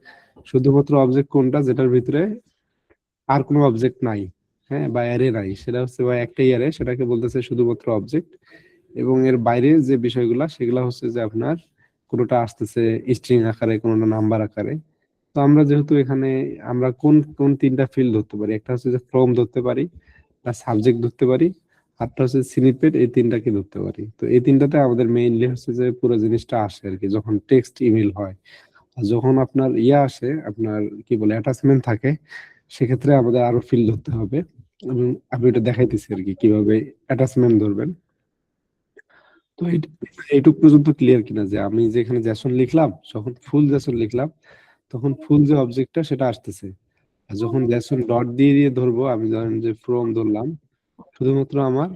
শুধুমাত্র অবজেক্ট কোনটা, যেটার ভিতরে আর কোনো অবজেক্ট নাই, হ্যাঁ, বা অ্যারে নাই, সেটা হচ্ছে বা একটাই অ্যারে, সেটাকে বলতেছে শুধুমাত্র অবজেক্ট। এবং এর বাইরে যে বিষয়গুলা সেগুলা হচ্ছে যে আপনার কোনোটা আসতেছে স্ট্রিং আকারে, কোনোটা নাম্বার আকারে। তো আমরা যেহেতু এখানে আমরা কোন কোন তিনটা ফিল্ড ধরতে পারি, একটা হচ্ছে যে ফ্রম ধরতে পারি, একটা সাবজেক্ট ধরতে পারি, আরটা হচ্ছে স্নিপেট, এই তিনটাকে ধরতে পারি। তো এই তিনটাতে আমাদের মেইনলি হচ্ছে যে পুরো জিনিসটা আসে আর কি, যখন টেক্সট ইমেল হয়। আর যখন আপনার ইয়া আসে, আপনার কি বলে অ্যাটাচমেন্ট থাকে, সেক্ষেত্রে আমাদের আরো ফিল্ড ধরতে হবে। এবং আমি এটা দেখাইতেছি আর কি কিভাবে অ্যাটাচমেন্ট ধরবেন। তো এইটুক পর্যন্ত ক্লিয়ার কিনা, যে আমি যে এখানে জেসন লিখলাম, যখন ফুল জেসন লিখলাম তখন ফুল যে অবজেক্টটা সেটা আসতেছে। আর যখন জেসন ডট দিয়ে দিয়ে ধরবো, আমি ধরেন যে ফ্রম ধরলাম, শুধুমাত্র আমার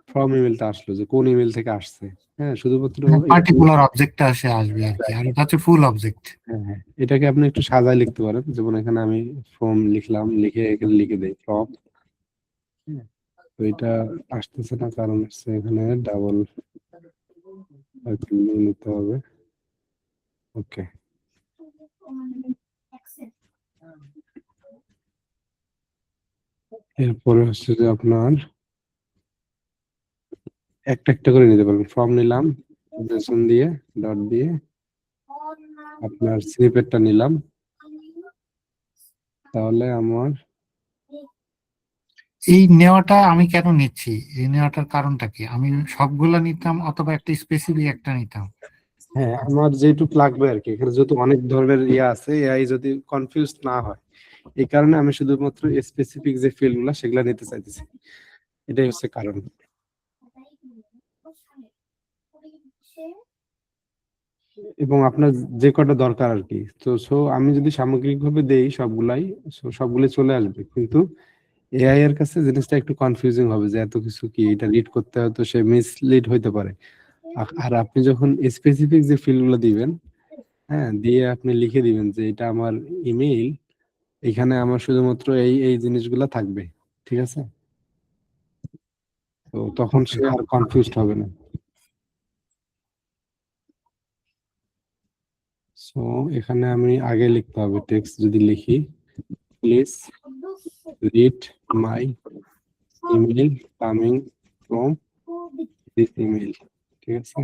ফ্রম ইমেলটা আসলো, যে কোন ইমেল থেকে আসছে। হ্যাঁ, শুধুমাত্র পার্টিকুলার অবজেক্টটা আসবে আর কি, আর এটা হচ্ছে ফুল অবজেক্ট। হ্যাঁ হ্যাঁ, এটাকে আপনি একটু সাজায় লিখতে পারেন। যেমন এখানে আমি ফ্রম লিখলাম, লিখে এখানে লিখে দেই ফ্রম। তো এটা আসতেছে না, কারণ হচ্ছে এখানে ডাবল নিতে হবে। ওকে, এরপরে হচ্ছে যে আপনার একটা একটা করে নিতে পারবেন। ফর্ম নিলাম, জেসন দিয়ে, ডট দিয়ে, আপনার স্নিপেটটা নিলাম, তাহলে আমার এই নেওয়াটা আমি কেন নিচ্ছি, এই নেওয়াটার কারণটা কি? আমি সবগুলা নিতাম অথবা একটা স্পেসিফিক একটা নিতাম? হ্যাঁ, আমার যেটুক লাগবে আর কি। এখানে যেহেতু অনেক ধরনের ইয়ে আছে, এআই যদি কনফিউজ না হয়, এই কারণে আমি শুধুমাত্র স্পেসিফিক যে ফিল্ড গুলা সেগুলা নিতে চাইতেছি। এটাই হচ্ছে কারণ। এবং আপনার যে কটা দরকার আর কি। তো আমি যদি সামগ্রিকভাবে দেই সবগুলাই, সবগুলাই চলে আসবে, কিন্তু এআই এর কাছে জিনিসটা একটু কনফিউজিং হবে, যে এত কিছু কি, এটা রিড করতে হয়তো সে মিসলিড হইতে পারে। আর আপনি যখন স্পেসিফিক যে ফিল্ড গুলো দিবেন, হ্যাঁ, দিয়ে আপনি লিখে দিবেন যে এটা আমার ইমেইল, এখানে আমার শুধুমাত্র এই এই জিনিসগুলো থাকবে, ঠিক আছে? তো তখন সে আর কনফিউজড হবে না। সো এখানে আমি আগে লিখতে হবে টেক্সট, যদি লিখি please read my email coming from this email, ঠিক আছে?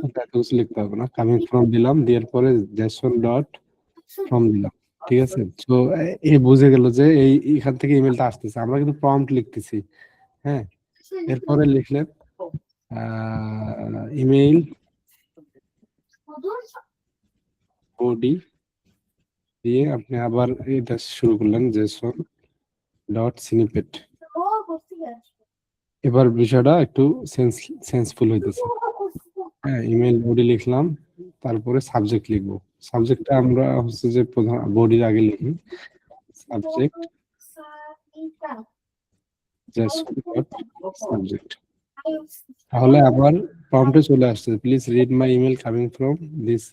এটা কিছু লিখতে হবে না, কামিং ফ্রম দিলাম, দেওয়ার পরে জেসন ডট ফ্রম দিলাম, ঠিক আছে? তো এ বুঝে গেল যে এই এখান থেকে ইমেলটা আসতেছে। আমরা কিন্তু প্রম্পট লিখতেছি, হ্যাঁ। এরপরে লিখলেন ইমেইল বডি দিয়ে আপনি আবার এটা শুরু করলেন, জেসন ডট স্নিপেট। এবার বিষয়টা একটু সেন্সফুল হইতেছে। হ্যাঁ, ইমেল বডি লিখলাম, তারপরে সাবজেক্ট লিখবো। সাবজেক্টটা আমরা হচ্ছে যে প্রধান বডির আগে লিখি, সাবজেক্ট সাবজেক্ট। তাহলে আবার প্রম্পটে চলে আসছে please read my email coming from this,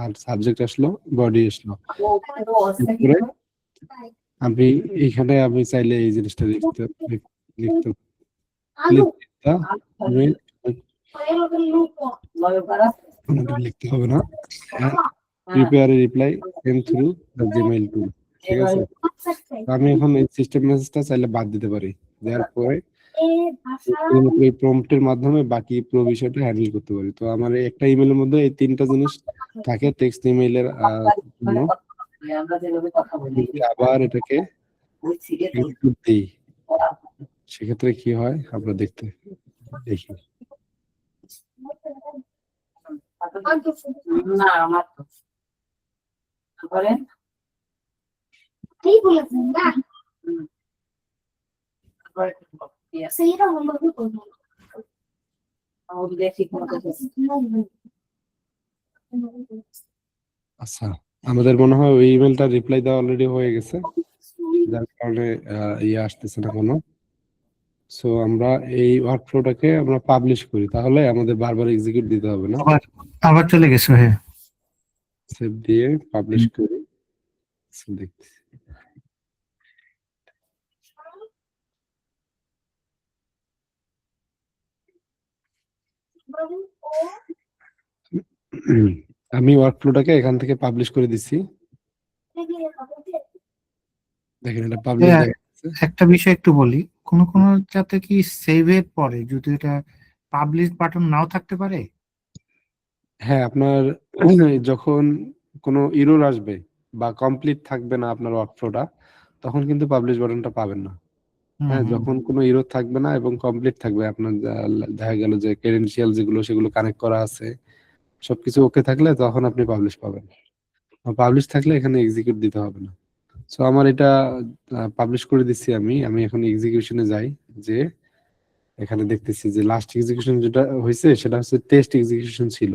আর সাবজেক্ট আসলো, বডি আসলো। এরপরে আমি এইখানে আমি চাইলে এই জিনিসটা লিখতে লিখতে প্লিজ ইমেল, লিখতে হবে না, prepare reply send through the Gmail tool. ঠিক আছে? তো আমি এখন এই সিস্টেম মেসেজটা চাইলে বাদ দিতে পারি, দেওয়ার পরে শুধুমাত্র এই প্রম্পটের মাধ্যমে বাকি পুরো বিষয়টা হ্যান্ডেল করতে পারি। তো আমার এই একটা ইমেলের মধ্যে এই 3টা জিনিস থাকে টেক্সট ইমেইলের জন্য। আমরা যেভাবে কথা বলি যদি আবার এটাকে ওই সিটে এক্সিকিউট দিই, সেক্ষেত্রে কি হয় আমরা দেখি। না আমার তো করেন ঠিক বলেছেন না সেইটা অন্যভাবে করবো ওদের ঠিক মতো আচ্ছা, আমাদের মনে হয় ওই ইমেলটা রিপ্লাই দেওয়া অলরেডি হয়ে গেছে, যার কারণে ইয়ে আসতেছে না কোনো। সো আমরা এই ওয়ার্কফ্লোটাকে আমরা পাবলিশ করি, তাহলে আমাদের বারবার এক্সিকিউট দিতে হবে না। আবার আবার চলে গেছে, হ্যাঁ। সেভ দিয়ে পাবলিশ করি। So, দেখছি। আমি ওয়ার্কফ্লোটাকে এখান থেকে পাবলিশ করে দিচ্ছি। দেখেন এটা পাবলিশ হ্যাঁ, দেখাচ্ছে। একটা বিষয় একটু বলি, কোন যাতে কি সেভের পরে যদি এটা পাবলিশ বাটন নাও থাকতে পারে। হ্যাঁ, আপনার যখন কোনো এরর আসবে বা কমপ্লিট থাকবে না আপনার ওয়ার্কফ্লোটা, তখন কিন্তু পাবলিশ বাটনটা পাবেন না। হ্যাঁ, যখন কোনো এরর থাকবে না এবং কমপ্লিট থাকবে, আপনার দেখা গেল যে ক্রেডেনশিয়াল যেগুলো সেগুলো কানেক্ট করা আছে, সবকিছু ওকে থাকলে তখন আপনি পাবলিশ পাবেন। পাবলিশ থাকলে এখানে এক্সিকিউট দিতে হবে না। সো আমার এটা পাবলিশ করে দিচ্ছি। আমি এখন এক্সিকিউশনে যাই, যে এখানে দেখতেছি যে লাস্ট এক্সিকিউশন যেটা হয়েছে সেটা হচ্ছে টেস্ট এক্সিকিউশন ছিল,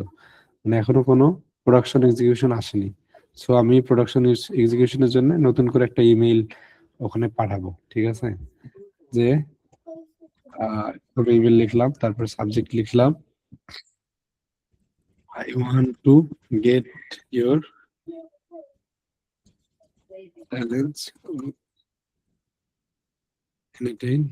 মানে এখনো কোনো প্রোডাকশন এক্সিকিউশন আসেনি। সো আমি প্রোডাকশন এক্সিকিউশনের জন্য নতুন করে একটা ইমেইল ওখানে পাঠাবো। ঠিক আছে, যে ইমেইল লিখলাম, তারপর সাবজেক্ট লিখলাম I want to get your balance anytime.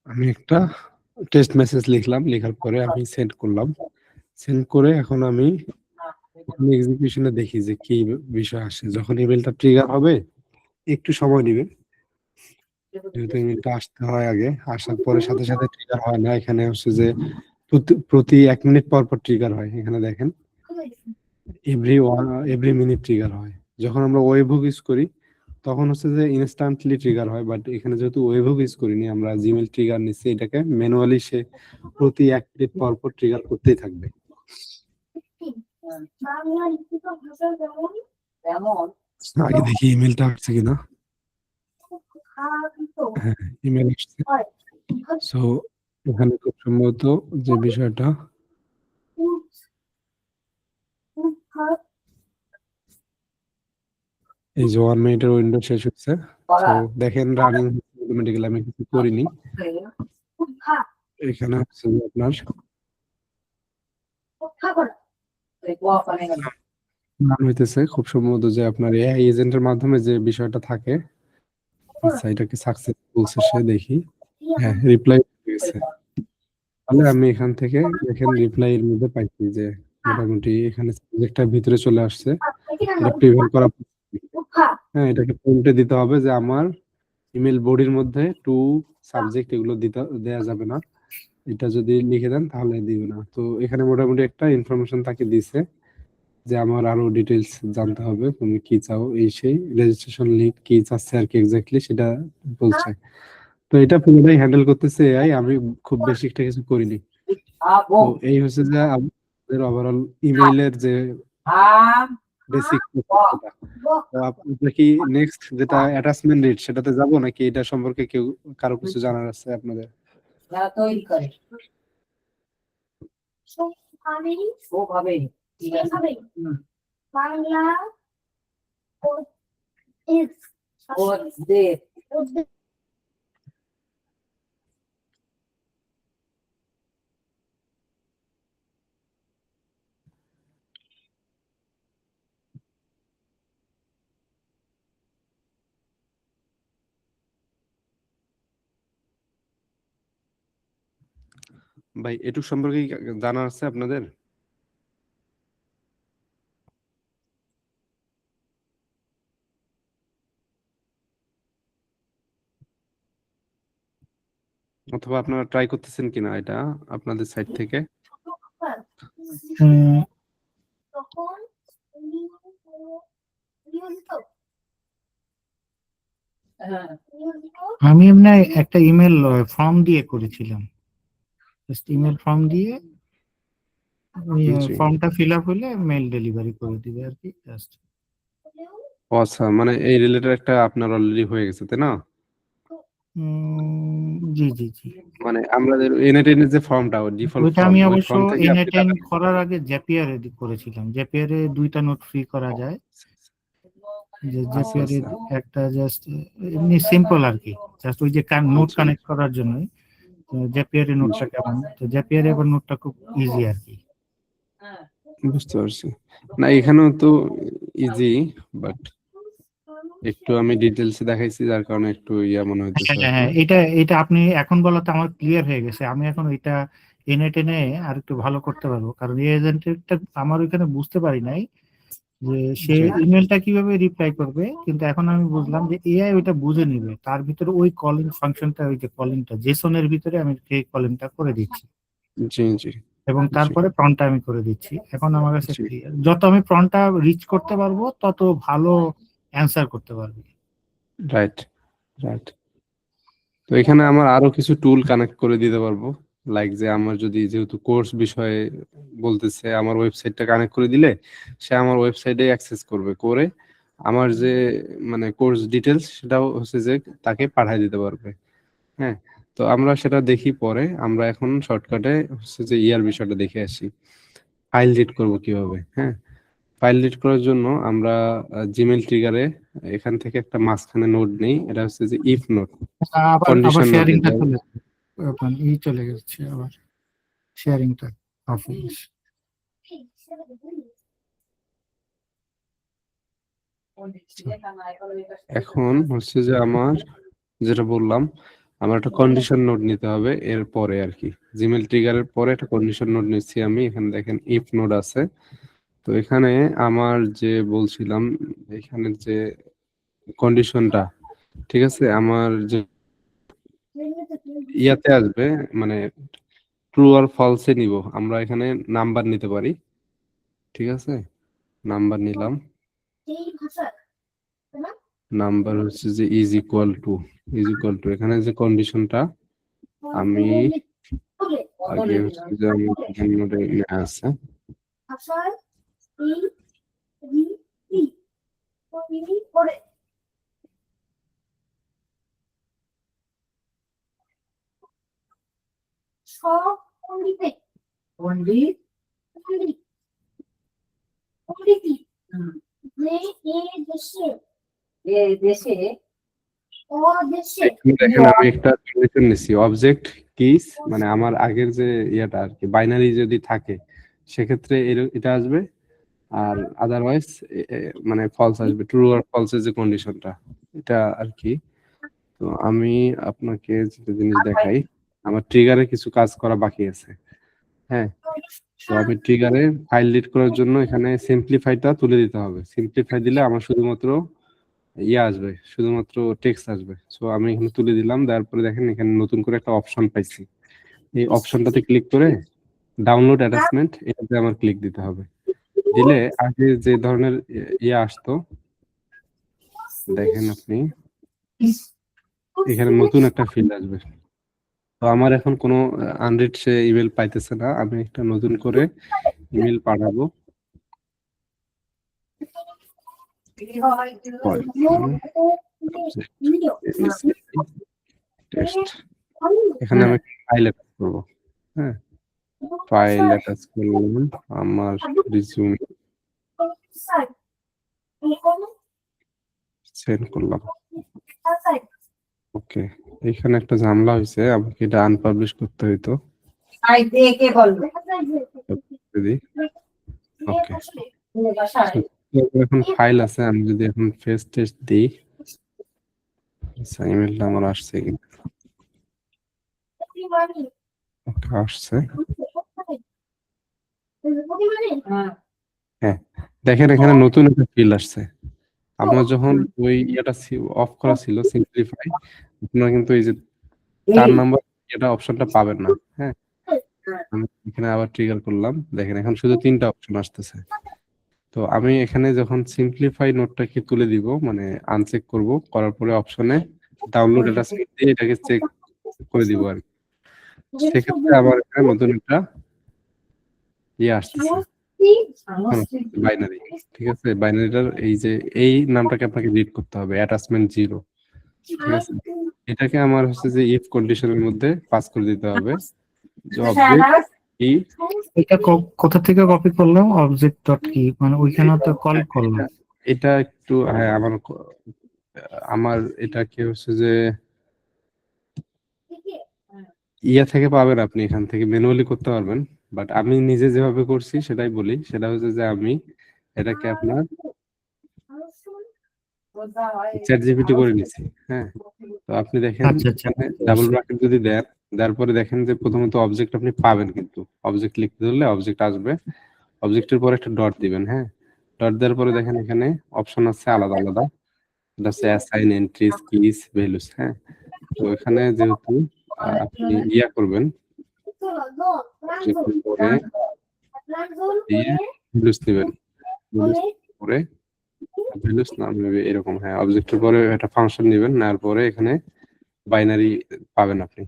আমি একটা টেস্ট মেসেজ লিখলাম, লেখার পরে আমি সেন্ড করলাম। সেন্ড করে এখন আমি এক্সিকিউশনে দেখি যে কি বিষয় আসে। যখন ইমেলটা ট্রিগার হবে একটু সময় নেবে, যেহেতু ইমেলটা আসতে হয় আগে, আসার পরে সাথে সাথে ট্রিগার হয় না। এখানে হচ্ছে যে প্রতি 1 মিনিট পর পর ট্রিগার হয়। এখানে দেখেন এভরি মিনিট ট্রিগার হয়। যখন আমরা ওয়েবহুক ইউজ করি তখন হচ্ছে যে ইনস্ট্যান্টলি ট্রিগার হয়, বাট এখানে যেহেতু ওয়েবহুক ইউজ করিনি, আমরা জিমেল ট্রিগার নিচ্ছি, এটাকে ম্যানুয়ালি সে প্রতি 1 মিনিট পর পর ট্রিগার করতেই থাকবে। আগে দেখি ইমেলটা আসছে কিনা। হ্যাঁ, ইমেল আসছে। সো এখানে খুব সম্ভবত যে বিষয়টা, এই যে 1 মিনিটের উইন্ডো শেষ হচ্ছে। তো দেখেন রানিং অটোমেটিক্যালি, আমি কিছু করিনি। এখানে হচ্ছে যে আপনার রান হইতেছে, খুব সম্ভবত যে আপনার এআই এজেন্টের মাধ্যমে যে বিষয়টা থাকে। আচ্ছা, এটা কি সাকসেস বলছে সে, দেখি। হ্যাঁ, রিপ্লাই গেছে। তাহলে আমি এখান থেকে দেখেন রিপ্লাই এর মধ্যে পাইছি যে মোটামুটি এখানে সাবজেক্টটার ভিতরে চলে আসছে। এটা প্রিভেন্ট করা, হ্যাঁ, এটাকে প্রিন্টে দিতে হবে যে আমার ইমেল বডির মধ্যে টু সাবজেক্ট এগুলো দেয়া যাবে না। এটা যদি লিখে দেন তাহলে দিবে না। তো এখানে মোটামুটি একটা ইনফরমেশন তাকে দিছে যে আমার আরো ডিটেইলস জানতে হবে, তুমি কি চাও, এই সেই রেজিস্ট্রেশন লিংক কি চাচ্ছে আর কি এক্স্যাক্টলি সেটা বলছে। তো এটা পুরোটাই হ্যান্ডেল করতেছে এআই, আমি খুব বেশি একটা কিছু করিনি। তো এই হচ্ছে যে আমাদের ওভারঅল ইমেইলের যে বেসিক। তো আপনার কি নেক্সট যেটা অ্যাটাচমেন্ট রিড সেটাতে যাব, নাকি এটা সম্পর্কে কেউ কারো কিছু জানার আছে আপনাদের? তৈরি করে ওভাবে বাংলা ওদের ভাই এটুক সম্পর্কে কি জানা আছে আপনাদের? অথবা আপনারা ট্রাই করতেছেন কিনা এটা আপনাদের সাইড থেকে? উম, তখন নিয়োজিত হ্যাঁ নিয়োজিত আমি এমনি একটা ইমেল ফর্ম দিয়ে করেছিলাম, জাস্ট ইমেল ফর্ম দিয়ে ওই জি। ফর্মটা ফিল আপ হলে মেল ডেলিভারি করে দিবে আর কি, জাস্ট। হলেও ও আচ্ছা, মানে এই রিলেটেড একটা আপনার অলরেডি হয়ে গেছে তাই না? জি জি জি। মানে আমাদের এনএটেন যে ফর্মটা ডিফল্ট ওইটা ফর্ম, আমি ওই অবশ্য ফর্ম থেকে আপনি এনএটেন টাকা করার আগে জ্যাপিয়ারে করেছিলাম। জ্যাপিয়ারে 2টা নোট ফ্রি করা যায়, যে আচ্ছা জ্যাপিয়ারে আচ্ছা একটা জাস্ট এমনি সিম্পল আর কি, জাস্ট ওই যে নোট জি কানেক্ট করার জন্য। জ্যাপিয়ারে নোটটা জি, কেমন, তো জ্যাপিয়ারে এবার নোটটা খুব ইজি আর কি। বুঝতে পারছি। না এখানেও তো ইজি, বাট একটু আমি ডিটেলসে দেখাইছি যার কারণে একটু ইয়া মনে হইতেছে হ্যাঁ আর কি। হ্যাঁ, এটা এটা আপনি এখন বলাতে আমার ক্লিয়ার হয়ে গেছে। আমি এখন এটা এনে টেনে আর একটু ভালো করতে পারবো, কারণ এই এজেন্টটা আমার ওইখানে বুঝতে পারি নাই যে সে জি ইমেলটা কিভাবে রিপ্লাই করবে, কিন্তু এখন আমি বুঝলাম যে এআই ওইটা বুঝে নিবে, তার ভিতরে ওই কলিং ফাংশনটা, ওই যে কলিংটা জেসনের ভিতরে আমি সেই কলিংটা করে দিচ্ছি, জি জি এবং জি তারপরে প্রনটা আমি করে দিচ্ছি। এখন আমার কাছে জি, ক্লিয়ার, যত আমি প্রনটা রিচ করতে পারবো তত ভালো অ্যান্সার করতে পারবো। Right right. তো এখানে আমার আরো কিছু টুল কানেক্ট করে দিতে পারবো, লাইক যে আমার যদি যেহেতু কোর্স বিষয়ে বলতেছে, আমার ওয়েবসাইটটা কানেক্ট করে দিলে সে আমার ওয়েবসাইটে অ্যাক্সেস করবে, করে আমার যে মানে কোর্স ডিটেলস সেটাও হচ্ছে যে তাকে পাঠিয়ে দিতে পারবে। হ্যাঁ, তো আমরা সেটা দেখি পরে। আমরা এখন শর্টকাটে হচ্ছে যে ইয়ার বিষয়টা দেখে আসি, ফাইল রিড করব কিভাবে। হ্যাঁ, ফাইল রিড করার জন্য আমরা জিমেল ট্রিগারে এখান থেকে একটা মাঝখানে নোড নেই, এটা হচ্ছে যে ইফ নোড, আবার আবার কন্ডিশন নোড নিতে শেয়ারিংটা হবে। চলে আপনার চলে গেছে, আবার শেয়ারিংটা অফ হয়ে গেছে। এখন হচ্ছে যে আমার যেটা বললাম, আমার একটা কন্ডিশন নোড নিতে হবে এর পরে আর কি। জিমেল ট্রিগারের পরে একটা কন্ডিশন নোড নিচ্ছি আমি। এখানে দেখেন ইফ নোড আছে। তো এখানে আমার যে বলছিলাম, এখানে যে কন্ডিশনটা, ঠিক আছে, আমার যে ইয়াতে আসবে, মানে ট্রু আর ফলসে নিব আমরা। এখানে নাম্বার নিতে পারি, ঠিক আছে, নাম্বার নিলাম। এই ভাষা না নাম্বার হচ্ছে যে ইজ ইকুয়াল টু এখানে যে কন্ডিশনটা আমি হবে আগে হচ্ছে যে আমি নোটে আছে। ভাষার এই রি ই ই করে সব পণ্ডিতে পণ্ডিত পণ্ডিত পণ্ডিতি হুম, যে এ দেশে এ দেশে ও দেশে এখানে দেখেন আমি একটা কন্ডিশন নিছি, অবজেক্ট কিস, মানে আমার আগের যে ইয়াটা আর কি, বাইনারি যদি থাকে সেক্ষেত্রে এটা আসবে, আর আদারওয়াইজ মানে ফলস আসবে, ট্রু আর ফলস এর যে কন্ডিশনটা এটা আর কি। তো আমি আপনাকে যেটা জিনিস দেখাই, আমার ট্রিগারে কিছু কাজ করা বাকি আছে। হ্যাঁ, তো আমি ট্রিগারে ফাইল রিড করার জন্য এখানে সিম্পলিফাইটা তুলে দিতে হবে। সিম্পলিফাই দিলে আমার শুধুমাত্র ইয়ে আসবে, শুধুমাত্র টেক্সট আসবে। সো আমি এখানে তুলে দিলাম, দেওয়ার পরে দেখেন এখানে নতুন করে একটা অপশন পাইছি। এই অপশনটাতে ক্লিক করে ডাউনলোড অ্যাটাচমেন্ট, এটাতে আমার ক্লিক দিতে হবে। দিলে আগে যে ধরনের ইয়ে আসতো, দেখেন আপনি এখানে নতুন একটা ফিল্ড আসবে। তো আমার এখন কোনো আনরিড সে ইমেল পাইতেছে না, আমি একটা নতুন করে ইমেল পাঠাবো। টেস্ট, এখানে আমি ফাইল অ্যাটাচ করবো। হ্যাঁ, ফাইল অ্যাটাচ করলাম আমার রিজিউম, সেন্ড করলাম। ওকে, এখানে একটা ঝামেলা হয়েছে, আমাকে এটা আনপাবলিশ করতে হইতো আই দিয়ে কে বলবে যদি। ওকে, বাসায় এখন ফাইল আছে, আমি যদি এখন ফেস টেস্ট দিই, আচ্ছা ইমেলটা আমার আসছে কিনা। ওকে, আসছে। হ্যাঁ দেখেন এখানে নতুন একটা ফিল্ড আসছে। আপনার যখন ওই ইয়েটা অফ করা ছিল সিম্পলিফাই, আপনারা কিন্তু এই যে 4 নাম্বার এটা অপশনটা পাবেন না। হ্যাঁ, আমি এখানে আবার ট্রিগার করলাম, দেখেন এখন শুধু 3টা অপশন আসতেছে। তো আমি এখানে যখন সিম্পলিফাই নোটটাকে তুলে দিব, মানে আনচেক করব, করার পরে অপশনে ডাউনলোড এটা সেট দিয়ে এটাকে চেক করে দিব আর কি। সেক্ষেত্রে আবার এখানে নতুন একটা ইয়ে আসতেছে, বাইনারি। ঠিক আছে, বাইনারিটার এই যে এই নামটাকে আপনাকে রিড করতে হবে, অ্যাটাচমেন্ট 0। ঠিক আছে, এটাকে আমার হচ্ছে যে ইফ কন্ডিশনের মধ্যে পাস করে দিতে হবে যে অবজেক্ট ই। এটা কোথা থেকে কপি করলাম? অবজেক্ট ডট কি, মানে ওইখানে তো কল করলাম। এটা একটু হ্যাঁ, আমার এটাকে হচ্ছে যে ইয়া থেকে পাবেন, আপনি এখান থেকে ম্যানুয়ালি করতে পারবেন। বাট আমি নিজে যেভাবে করছি সেটাই বলি, সেটা হচ্ছে যে আমি এটাকে আপনার চ্যাট জিপিটি করে নিছি। হ্যাঁ, তো আপনি দেখেন আচ্ছা আচ্ছা, এখানে ডাবল ব্র্যাকেট যদি দেন, দেওয়ার পরে দেখেন যে প্রথমত অবজেক্ট আপনি পাবেন, কিন্তু অবজেক্ট লিখতে ধরলে অবজেক্ট আসবে, অবজেক্টের পরে একটা ডট দিবেন। হ্যাঁ, ডট দেওয়ার পরে দেখেন এখানে অপশন আছে আলাদা আলাদা, এটা হচ্ছে অ্যাসাইন, এন্ট্রিজ, কিস, ভ্যালুস। হ্যাঁ, তো এখানে যেহেতু আপনি ইয়া করবেন, অবজেক্টের পরে দিয়ে ভ্যালুস দিবেন, ভ্যালুস পরে ভ্যালুস না নেবে এরকম। হ্যাঁ, অবজেক্টের পরে একটা ফাংশন দিবেন, নেওয়ার পরে এখানে বাইনারি পাবেন আপনি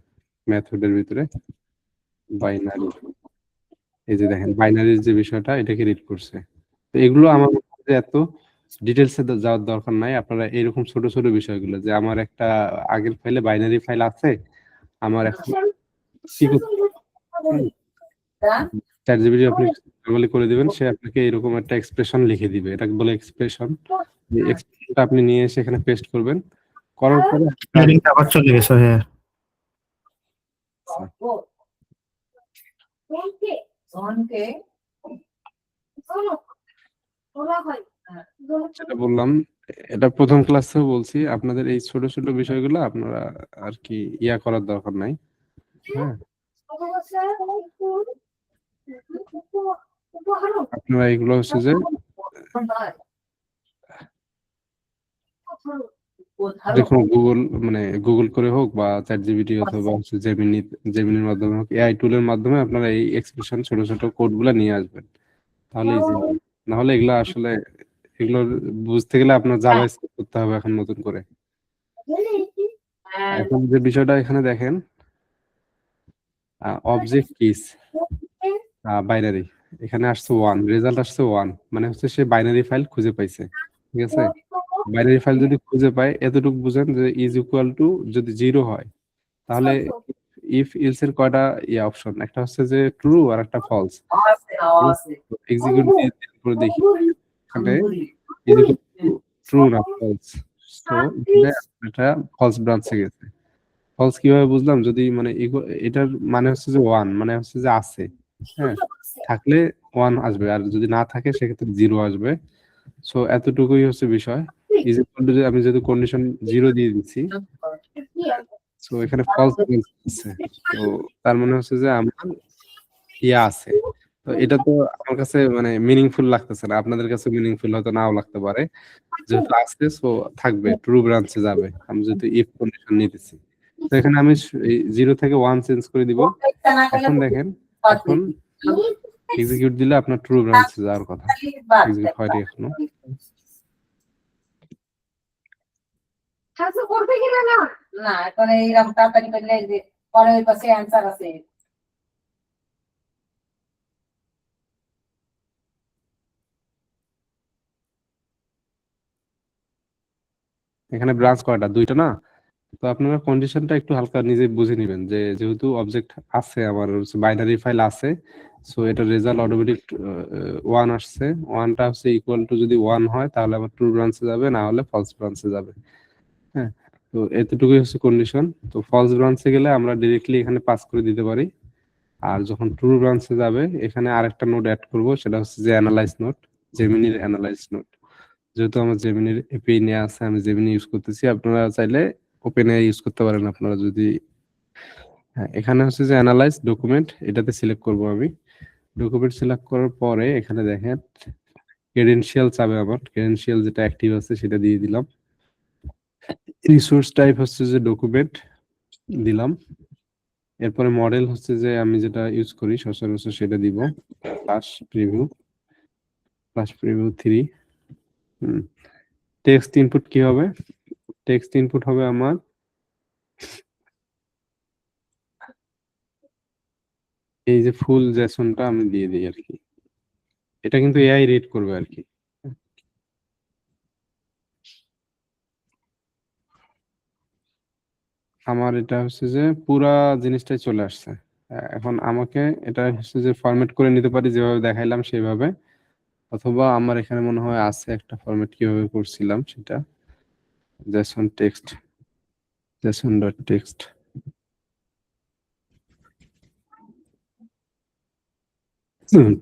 মেথডের ভিতরে বাইনারি। এই যে দেখেন বাইনারির যে বিষয়টা এটাকে রিড করছে। তো এগুলো আমার মনে হয় যে এত ডিটেলসে যাওয়ার দরকার নাই। আপনারা এরকম ছোট ছোট বিষয়গুলো, যে আমার একটা আগের ফাইলে বাইনারি ফাইল আছে, আমার এখন কি করতে চ্যাট জিপিটি আপনি নরমালি করে দিবেন, সে আপনাকে এরকম একটা এক্সপ্রেশন লিখে দিবে, এটাকে বলে এক্সপ্রেশন। এই এক্সপ্রেশনটা আপনি নিয়ে এসে এখানে পেস্ট করবেন, করার পরে হেডিংটা আবার চলে গেছে। হ্যাঁ, যেটা বললাম, এটা প্রথম ক্লাসেও বলছি, আপনাদের এই ছোট ছোট বিষয়গুলো আপনারা আর কি ইয়া করার দরকার নাই। হ্যাঁ, আপনারা এগুলো হচ্ছে যে দেখুন গুগল, মানে গুগল করে হোক বা চ্যাট জিপিটি অথবা হচ্ছে জেমিনির মাধ্যমে হোক, এআই টুলের মাধ্যমে আপনারা এই এক্সপ্রেশন ছোট ছোট কোড গুলা নিয়ে আসবেন, তাহলে ইজি হবে। নাহলে এগুলা আসলে এগুলো বুঝতে গেলে আপনার জাভা স্ক্রিপ্ট করতে হবে এখন নতুন করে। এখন যে বিষয়টা এখানে দেখেন, অবজেক্ট কিস বাইনারি, এখানে আসছে 1, রেজাল্ট আসছে 1, মানে হচ্ছে সে বাইনারি ফাইল খুঁজে পাইছে। ঠিক আছে, বাইনারি ফাইল যদি খুঁজে পায়, এতটুকু বুঝেন যে ইজ ইকুয়াল টু যদি 0 হয়, তাহলে ইফ ইলস এর কয়টা অপশন, একটা হচ্ছে যে ট্রু আর একটা ফলস। এক্সিকিউট করে দেখি এখানে ইজ ইকুয়াল টু ট্রু না ফলস। সো এটা ফলস ব্রাঞ্চে গেছে। ফলস কিভাবে বুঝলাম, যদি মানে এটার মানে হচ্ছে যে 1, মানে হচ্ছে যে আছে। হ্যাঁ, থাকলে 1 আসবে, আর যদি না থাকে সেক্ষেত্রে 0 আসবে। সো এতটুকুই হচ্ছে বিষয়। ইজ ইকুয়াল টু, আমি যেহেতু কন্ডিশন 0 দিয়ে দিচ্ছি, সো এখানে ফলস আছে, তো তার মানে হচ্ছে যে আমার ইয়া আছে। তো এটা তো আমার কাছে মানে মিনিংফুল লাগতেছে না, আপনাদের কাছে মিনিংফুল হয়তো নাও লাগতে পারে। যেহেতু আছে সো থাকবে, ট্রু ব্রাঞ্চে যাবে, আমি যেহেতু ইফ কন্ডিশন নিতেছি। তো এখানে আমি 0 থেকে 1 চেঞ্জ করে দিব। এখন দেখেন, এখন এক্সিকিউট দিলে আপনার ট্রু ব্রাঞ্চে যাওয়ার কথা, এক্সিকিউট হয়নি এখনো। না এখন এইরকম তাড়াতাড়ি করলে যে পরে ওই পাশে অ্যান্সার আছে। এখানে ব্রাঞ্চ কয়টা, 2টা না? তো আপনারা কন্ডিশনটা একটু হালকা নিজে বুঝে নেবেন, যে যেহেতু অবজেক্ট আছে, আমার বাইনারি ফাইল আছে, সো এটা রেজাল্ট অটোমেটিক 1 আসছে। 1টা হচ্ছে ইকুয়াল টু, যদি 1 হয় তাহলে আবার ট্রু ব্রাঞ্চে যাবে, না হলে ফলস ব্রাঞ্চে যাবে। হ্যাঁ, তো এতটুকুই হচ্ছে কন্ডিশন। তো ফলস ব্রাঞ্চে গেলে আমরা ডিরেক্টলি এখানে পাস করে দিতে পারি। আর যখন ট্রু ব্রাঞ্চে যাবে, এখানে আরেকটা নোড অ্যাড করব, সেটা হচ্ছে যে অ্যানালাইজ নোড, জেমিনির অ্যানালাইজ নোড। যেহেতু আমার জেমিনির এপিআই নেওয়া আছে, আমি জেমিনি ইউজ করতেছি, আপনারা চাইলে ওপেন এআই ইউজ করতে পারেন, আপনারা যদি হ্যাঁ, এখানে হচ্ছে যে অ্যানালাইজ ডকুমেন্ট, এটাতে সিলেক্ট করব আমি। ডকুমেন্ট সিলেক্ট করার পরে এখানে দেখেন ক্রেডেনশিয়াল চাবে, আমার ক্রেডেনশিয়াল যেটা অ্যাক্টিভ আছে সেটা দিয়ে দিলাম। রিসোর্স টাইপ হচ্ছে যে ডকুমেন্ট দিলাম। এরপরে মডেল হচ্ছে যে আমি যেটা ইউজ করি সচরাচর সেটা দিব, ফ্লাশ প্রিভিউ 3। টেক্সট ইনপুট কি হবে? টেক্সট ইনপুট হবে আমার এই যে ফুল জেসনটা আমি দিয়ে দিই আর কি। এটা কিন্তু এআই রিড করবে আর কি। আমার এটা হচ্ছে যে পুরা জিনিসটাই চলে আসছে। এখন আমাকে এটা হচ্ছে যে ফরম্যাট করে নিতে পারি যেভাবে দেখাইলাম সেভাবে, অথবা আমার এখানে মনে হয় আছে একটা ফরম্যাট কিভাবে করছিলাম সেটা, Jason text, Jason dot text.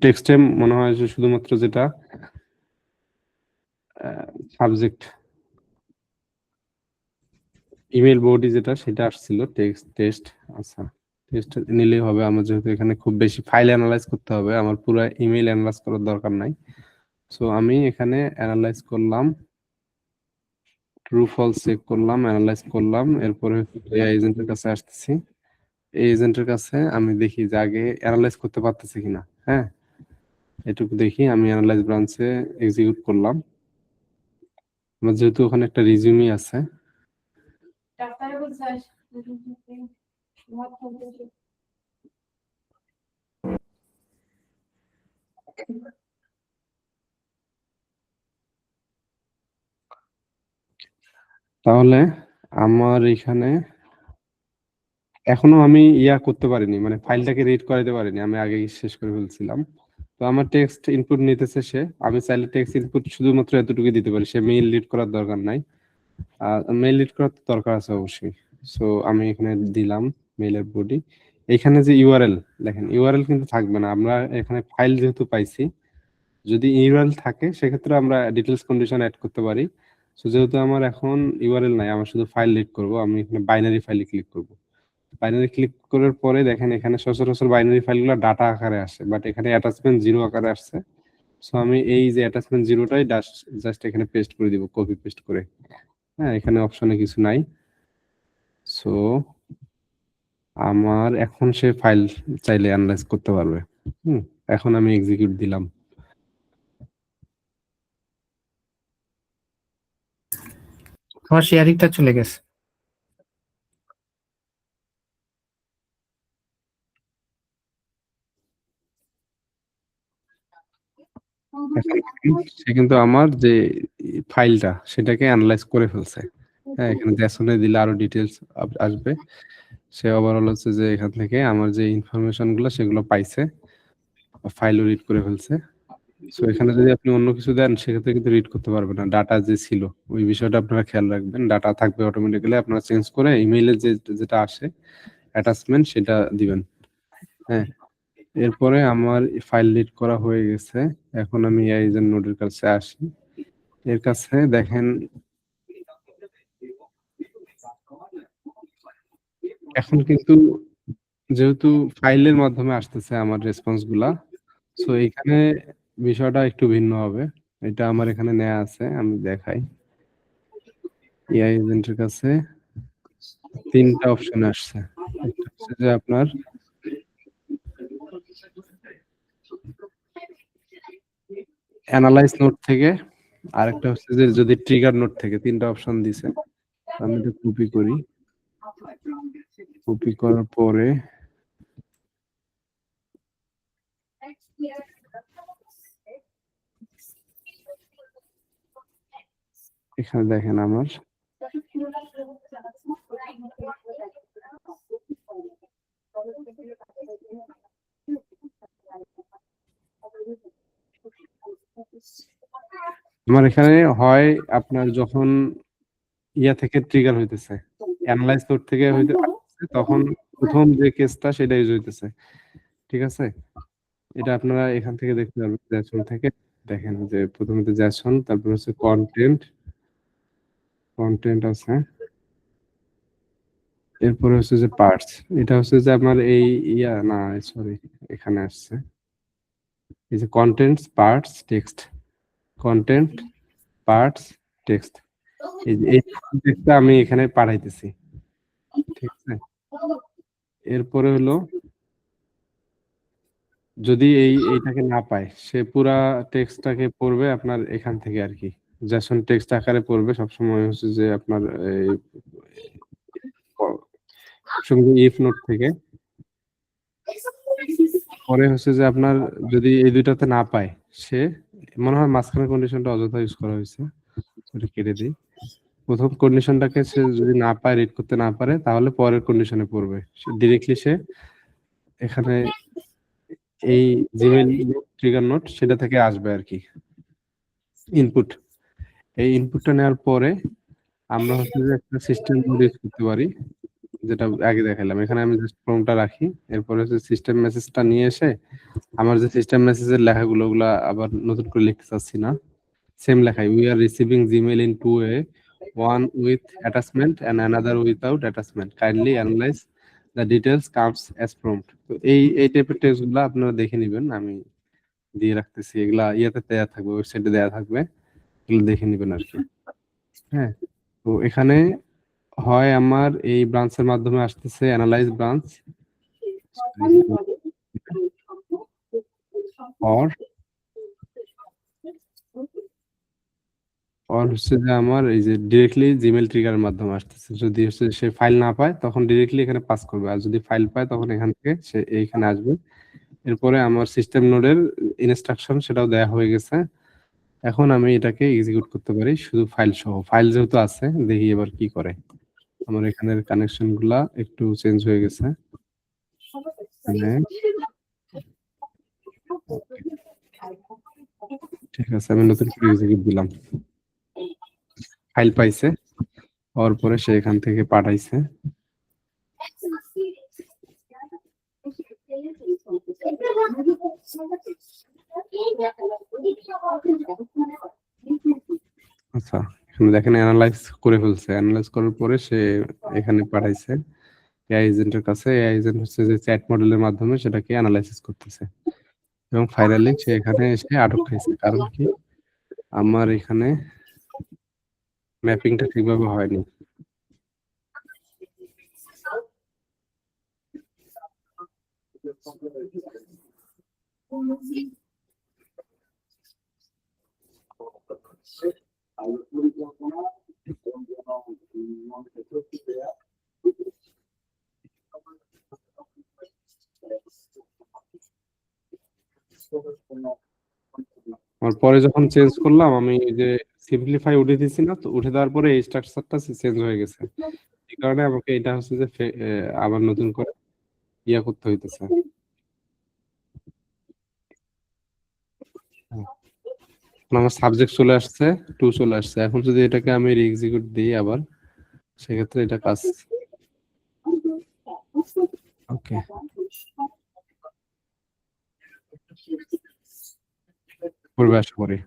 টেক্সটে মনে হয় যে শুধুমাত্র যেটা সাবজেক্ট ইমেল বডি যেটা সেটা আসছিল টেক্সট টেস্ট। আচ্ছা, টেস্ট নিলেই হবে আমার, যেহেতু এখানে খুব বেশি ফাইল অ্যানালাইজ করতে হবে, আমার পুরো ইমেল অ্যানালাইজ করার দরকার নাই। সো আমি এখানে অ্যানালাইজ করলাম, ট্রু ফলস চেক করলাম, অ্যানালাইজ করলাম, এরপরে এআই এজেন্টের কাছে আসতেছি। এই এজেন্টের কাছে আমি দেখি যে আগে অ্যানালাইজ করতে পারতেছে কিনা। হ্যাঁ, এটুকু দেখি। আমি অ্যানালাইজ ব্রাঞ্চে এক্সিকিউট করলাম। আমার যেহেতু ওখানে একটা রিজিউমি আছে, ডাক্তার বলছে তাহলে আমার এখানে এখনো আমি ইয়া করতে পারিনি, মানে ফাইলটাকে রিড করাতে পারিনি, আমি আগে শেষ করে ফেলছিলাম। তো আমার টেক্সট ইনপুট নিতেছে সে, আমি চাইলে টেক্সট ইনপুট শুধুমাত্র এতটুকু দিতে পারি, সে মেইল রিড করার দরকার নাই। মেইল রিড করার তো দরকার আছে অবশ্যই। সো আমি এখানে দিলাম মেইলের বডি। এখানে যে ইউআরএল দেখেন, ইউআরএল কিন্তু থাকবে না, আমরা এখানে ফাইল যেহেতু পাইছি, যদি ইউআরএল থাকে সেক্ষেত্রে আমরা ডিটেলস কন্ডিশন অ্যাড করতে পারি। সো যেহেতু আমার এখন ইউআরএল নাই, আমার শুধু ফাইল রিড করব, আমি এখানে বাইনারি ফাইলে ক্লিক করব। বাইনারি ক্লিক করার পরে দেখেন এখানে সচরাচর বাইনারি ফাইলগুলো ডাটা আকারে আসে, বাট এখানে অ্যাটাচমেন্ট 0 আকারে আসছে। সো আমি এই যে অ্যাটাচমেন্ট 0টাই জাস্ট এখানে পেস্ট করে দিব, কপি পেস্ট করে। হ্যাঁ, এখানে অপশনে কিছু নাই। সো আমার এখন সে ফাইল চাইলে অ্যানালাইজ করতে পারবে। এখন আমি এক্সিকিউট দিলাম। আমার শেয়ারিংটা চলে গেছে। সে কিন্তু আমার যে ফাইলটা সেটাকে অ্যানালাইজ করে ফেলছে। হ্যাঁ, এখানে জ্যাসনে দিলে আরো ডিটেলস আসবে। সে ওভারঅল হচ্ছে যে এখান থেকে আমার যে ইনফরমেশন গুলো সেগুলো পাইছে, ফাইলও রিড করে ফেলছে। সো এখানে যদি আপনি অন্য কিছু দেন সেক্ষেত্রে কিন্তু রিড করতে পারবে না, ডাটা যে ছিল ওই বিষয়টা আপনারা খেয়াল রাখবেন। ডাটা থাকবে অটোমেটিক্যালি, আপনারা চেঞ্জ করে ইমেইলে যেটা আসে অ্যাটাচমেন্ট সেটা দিবেন। হ্যাঁ, এরপরে আমার ফাইল রিড করা হয়ে গেছে। এখন আমি এই যে নোডের কাছে আসি। এর কাছে দেখেন এখন কিন্তু যেহেতু ফাইলের মাধ্যমে আসতেছে আমার রেসপন্স গুলা, সো এখানে বিষয়টা একটু ভিন্ন হবে। এটা আমার এখানে নেওয়া আছে, আমি দেখাই। এআই এজেন্টের কাছে 3টা অপশন আসছে। একটা হচ্ছে যে আপনার অ্যানালাইজ নোট থেকে, আরেকটা হচ্ছে যে যদি ট্রিগার নোট থেকে, 3টা অপশন দিছে। আমি এটা কপি করি। কপি করার পরে এখানে দেখেন আমার এখানে হয় আপনার যখন ইয়া থেকে ট্রিগার হইতেছে, অ্যানালাইজ নোট থেকে হইতে আসছে, তখন প্রথম যে কেসটা সেটা ইউজ হইতেছে। ঠিক আছে, এটা আপনারা এখান থেকে দেখতে পারবেন জ্যাসন থেকে। দেখেন যে প্রথমে তো জ্যাসন, তারপর হচ্ছে কন্টেন্ট আছে, এরপরে হচ্ছে যে পার্টস, এটা হচ্ছে যে আমার এই না সরি, এখানে আসছে এই যে contents parts text, content parts text, এই যে এই টেক্সটটা আমি এখানে পাঠাইতেছি, ঠিক আছে। এরপরে হলো যদি এইটাকে না পায়, সে পুরা টেক্সটটাকে পড়বে আপনার এখান থেকে আর কি, জেসন টেক্সট আকারে পড়বে সবসময় হচ্ছে যে আপনার এই সঙ্গে ইফ নোট থেকে। পরে হচ্ছে যে আপনার যদি এই দুইটাতে না পায়, সে মনে হয় মাঝখানে কন্ডিশনটা অযথা ইউজ করা হয়েছে, ওটা কেটে দিই। প্রথম কন্ডিশনটাকে সে যদি না পায়, রিড করতে না পারে, তাহলে পরের কন্ডিশনে পড়বে ডিরেক্টলি সে এখানে এই জিমেইল ট্রিগার নোট সেটা থেকে আসবে আর কি ইনপুট। এই ইনপুটটা নেওয়ার পরে আমরা হচ্ছে যে একটা সিস্টেম ইউজ করতে পারি, যেটা আগে দেখালাম। এখানে আমি জাস্ট ফর্মটা রাখি, এরপরে হচ্ছে সিস্টেম মেসেজটা নিয়ে এসে আমার যে সিস্টেম মেসেজের লেখাগুলো ওগুলা আবার নতুন করে লিখতে চাচ্ছি না, সেম লেখাই we are receiving Gmail in two way, one with attachment and another without attachment, kindly analyze the details comes as prompt। তো এই টাইপের টেক্সট গুলা আপনারা দেখে নেবেন, আমি দিয়ে রাখতেছি, এগুলা ইয়েতে দেয়া থাকবে, ওয়েবসাইটে দেয়া থাকবে, এগুলো দেখে নেবেন আর কি। হ্যাঁ, তো এখানে হয় আমার এই ব্রাঞ্চের মাধ্যমে আসতেছে অ্যানালাইজ ব্রাঞ্চ, আর হচ্ছে যে আমার এই যে ডিরেক্টলি জিমেইল ট্রিগারের মাধ্যমে আসতেছে। যদি হচ্ছে সে ফাইল না পায় তখন ডিরেক্টলি এখানে পাস করবে, আর যদি ফাইল পায় তখন এখান থেকে সে এইখানে আসবে। এরপরে আমার সিস্টেম নোডের ইনস্ট্রাকশন সেটাও দেয়া হয়ে গেছে। এখন আমি এটাকে এক্সিকিউট করতে পারি শুধু ফাইল সহ। ফাইল যেহেতু আছে, দেখি এবার কি করে। আমার এখানের কানেকশন গুলা একটু চেঞ্জ হয়ে গেছে। ঠিক আছে, আমি নতুন করে এক্সিকিউট দিলাম, ফাইল পাইছে, পাওয়ার পরে সে এখান থেকে পাঠাইছে। আচ্ছা, এখানে দেখেন অ্যানালাইজ করে ফেলছে, অ্যানালাইজ করার পরে সে এখানে পাঠাইছে এআই এজেন্টের কাছে। এআই এজেন্ট হচ্ছে যে চ্যাট মডেলের মাধ্যমে সেটাকে অ্যানালাইসিস করতেছে, এবং ফাইনালি সে এখানে এসে আটক খাইছে। কারণ কি, আমার এখানে ম্যাপিংটা ঠিকভাবে হয়নি। আর পরে যখন চেঞ্জ করলাম, আমি যে সিম্পলিফাই উঠে দিছি না, তো উঠে দেওয়ার পরে এই স্ট্রাকচারটা চেঞ্জ হয়ে গেছে। এই কারণে আমাকে এটা হচ্ছে যে আবার নতুন করে ইয়া করতে হইতেছে। আমার সাবজেক্ট চলে আসছে, 2 চলে আসছে। এখন যদি এটাকে আমি রি-এক্সিকিউট দিই আবার, সেক্ষেত্রে এটা কাজ ওকে করবে আশা করি।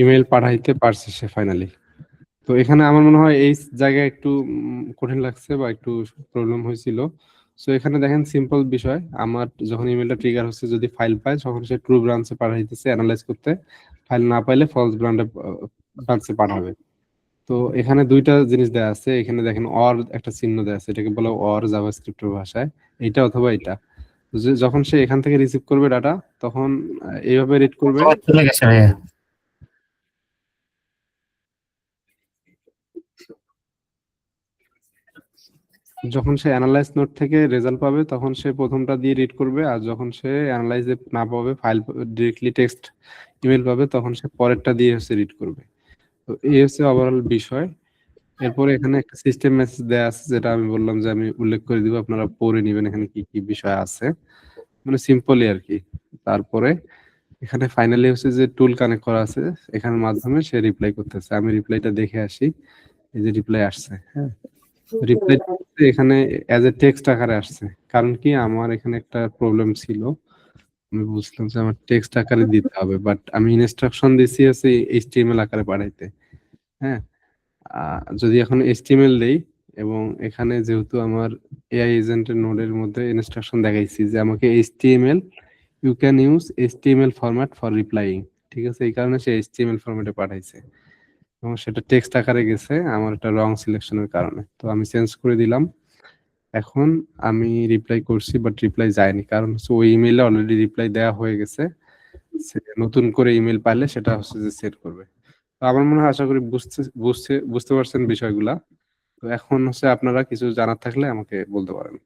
ইমেল পাঠাইতে পারছে সে ফাইনালি। তো এখানে আমার মনে হয় এই জায়গায় একটু কঠিন লাগছে বা একটু প্রবলেম হয়েছিল। সো এখানে দেখেন সিম্পল বিষয়, আমার যখন ইমেলটা ট্রিগার হচ্ছে, যদি ফাইল পায় তখন সে ট্রু ব্রাঞ্চে পাঠাইতেছে অ্যানালাইজ করতে, ফাইল না পাইলে ফলস ব্রাঞ্চে পাঠাবে। তো এখানে দুইটা জিনিস দেয়া আছে, এখানে দেখেন অর একটা চিহ্ন দেয়া আছে, এটাকে বলা অর জাভাস্ক্রিপ্টের ভাষায়, এইটা অথবা এটা। যখন সে এখান থেকে রিসিভ করবে ডাটা, তখন এইভাবে রিড করবে। চলে গেছে ভাইয়া। যখন সে অ্যানালাইজ নোট থেকে রেজাল্ট পাবে, তখন সে প্রথমটা দিয়ে রিড করবে, আর যখন সে অ্যানালাইজে না পাবে, ফাইল ডিরেক্টলি টেক্সট ইমেল পাবে, তখন সে পরেরটা দিয়ে হচ্ছে রিড করবে। তো এই হচ্ছে ওভারঅল বিষয়। এরপরে এখানে একটা সিস্টেম মেসেজ দেয়া আছে, যেটা আমি বললাম যে আমি উল্লেখ করে দিব, আপনারা পড়ে নেবেন এখানে কি কি বিষয় আছে, মানে সিম্পলি আর কি। তারপরে এখানে ফাইনালি হচ্ছে যে টুল কানেক্ট করা আছে, এখানের মাধ্যমে সে রিপ্লাই করতেছে। আমি রিপ্লাইটা দেখে আসি। এই যে রিপ্লাই আসছে, হ্যাঁ রিপ্লাই এখানে অ্যাজ এ টেক্সট আকারে আসছে। কারণ কি আমার এখানে একটা প্রবলেম ছিল, আমি বুঝলাম যে আমার টেক্সট আকারে দিতে হবে, বাট আমি ইনস্ট্রাকশন দিছি আছে এইচটিএমএল আকারে পাঠাইতে। হ্যাঁ যদি এখন এইচটিএমএল দেই এবং এখানে যেহেতু আমার এআই এজেন্টের নোডের মধ্যে ইনস্ট্রাকশন দেখাইছি যে আমাকে HTML you can use HTML format for replying, ঠিক আছে, এই কারণে সে এইচটিএমএল ফরম্যাটে পাঠাইছে এবং সেটা টেক্সট আকারে গেছে আমার একটা রং সিলেকশনের কারণে। তো আমি চেঞ্জ করে দিলাম। এখন আমি রিপ্লাই করছি বাট রিপ্লাই যায়নি, কারণ হচ্ছে ওই ইমেইলে অলরেডি রিপ্লাই দেওয়া হয়ে গেছে। সে নতুন করে ইমেল পাইলে সেটা হচ্ছে যে সেট করবে। তো আমার মনে হয় আশা করি বুঝতে পারছেন বিষয়গুলা। তো এখন হচ্ছে আপনারা কিছু জানার থাকলে আমাকে বলতে পারেন।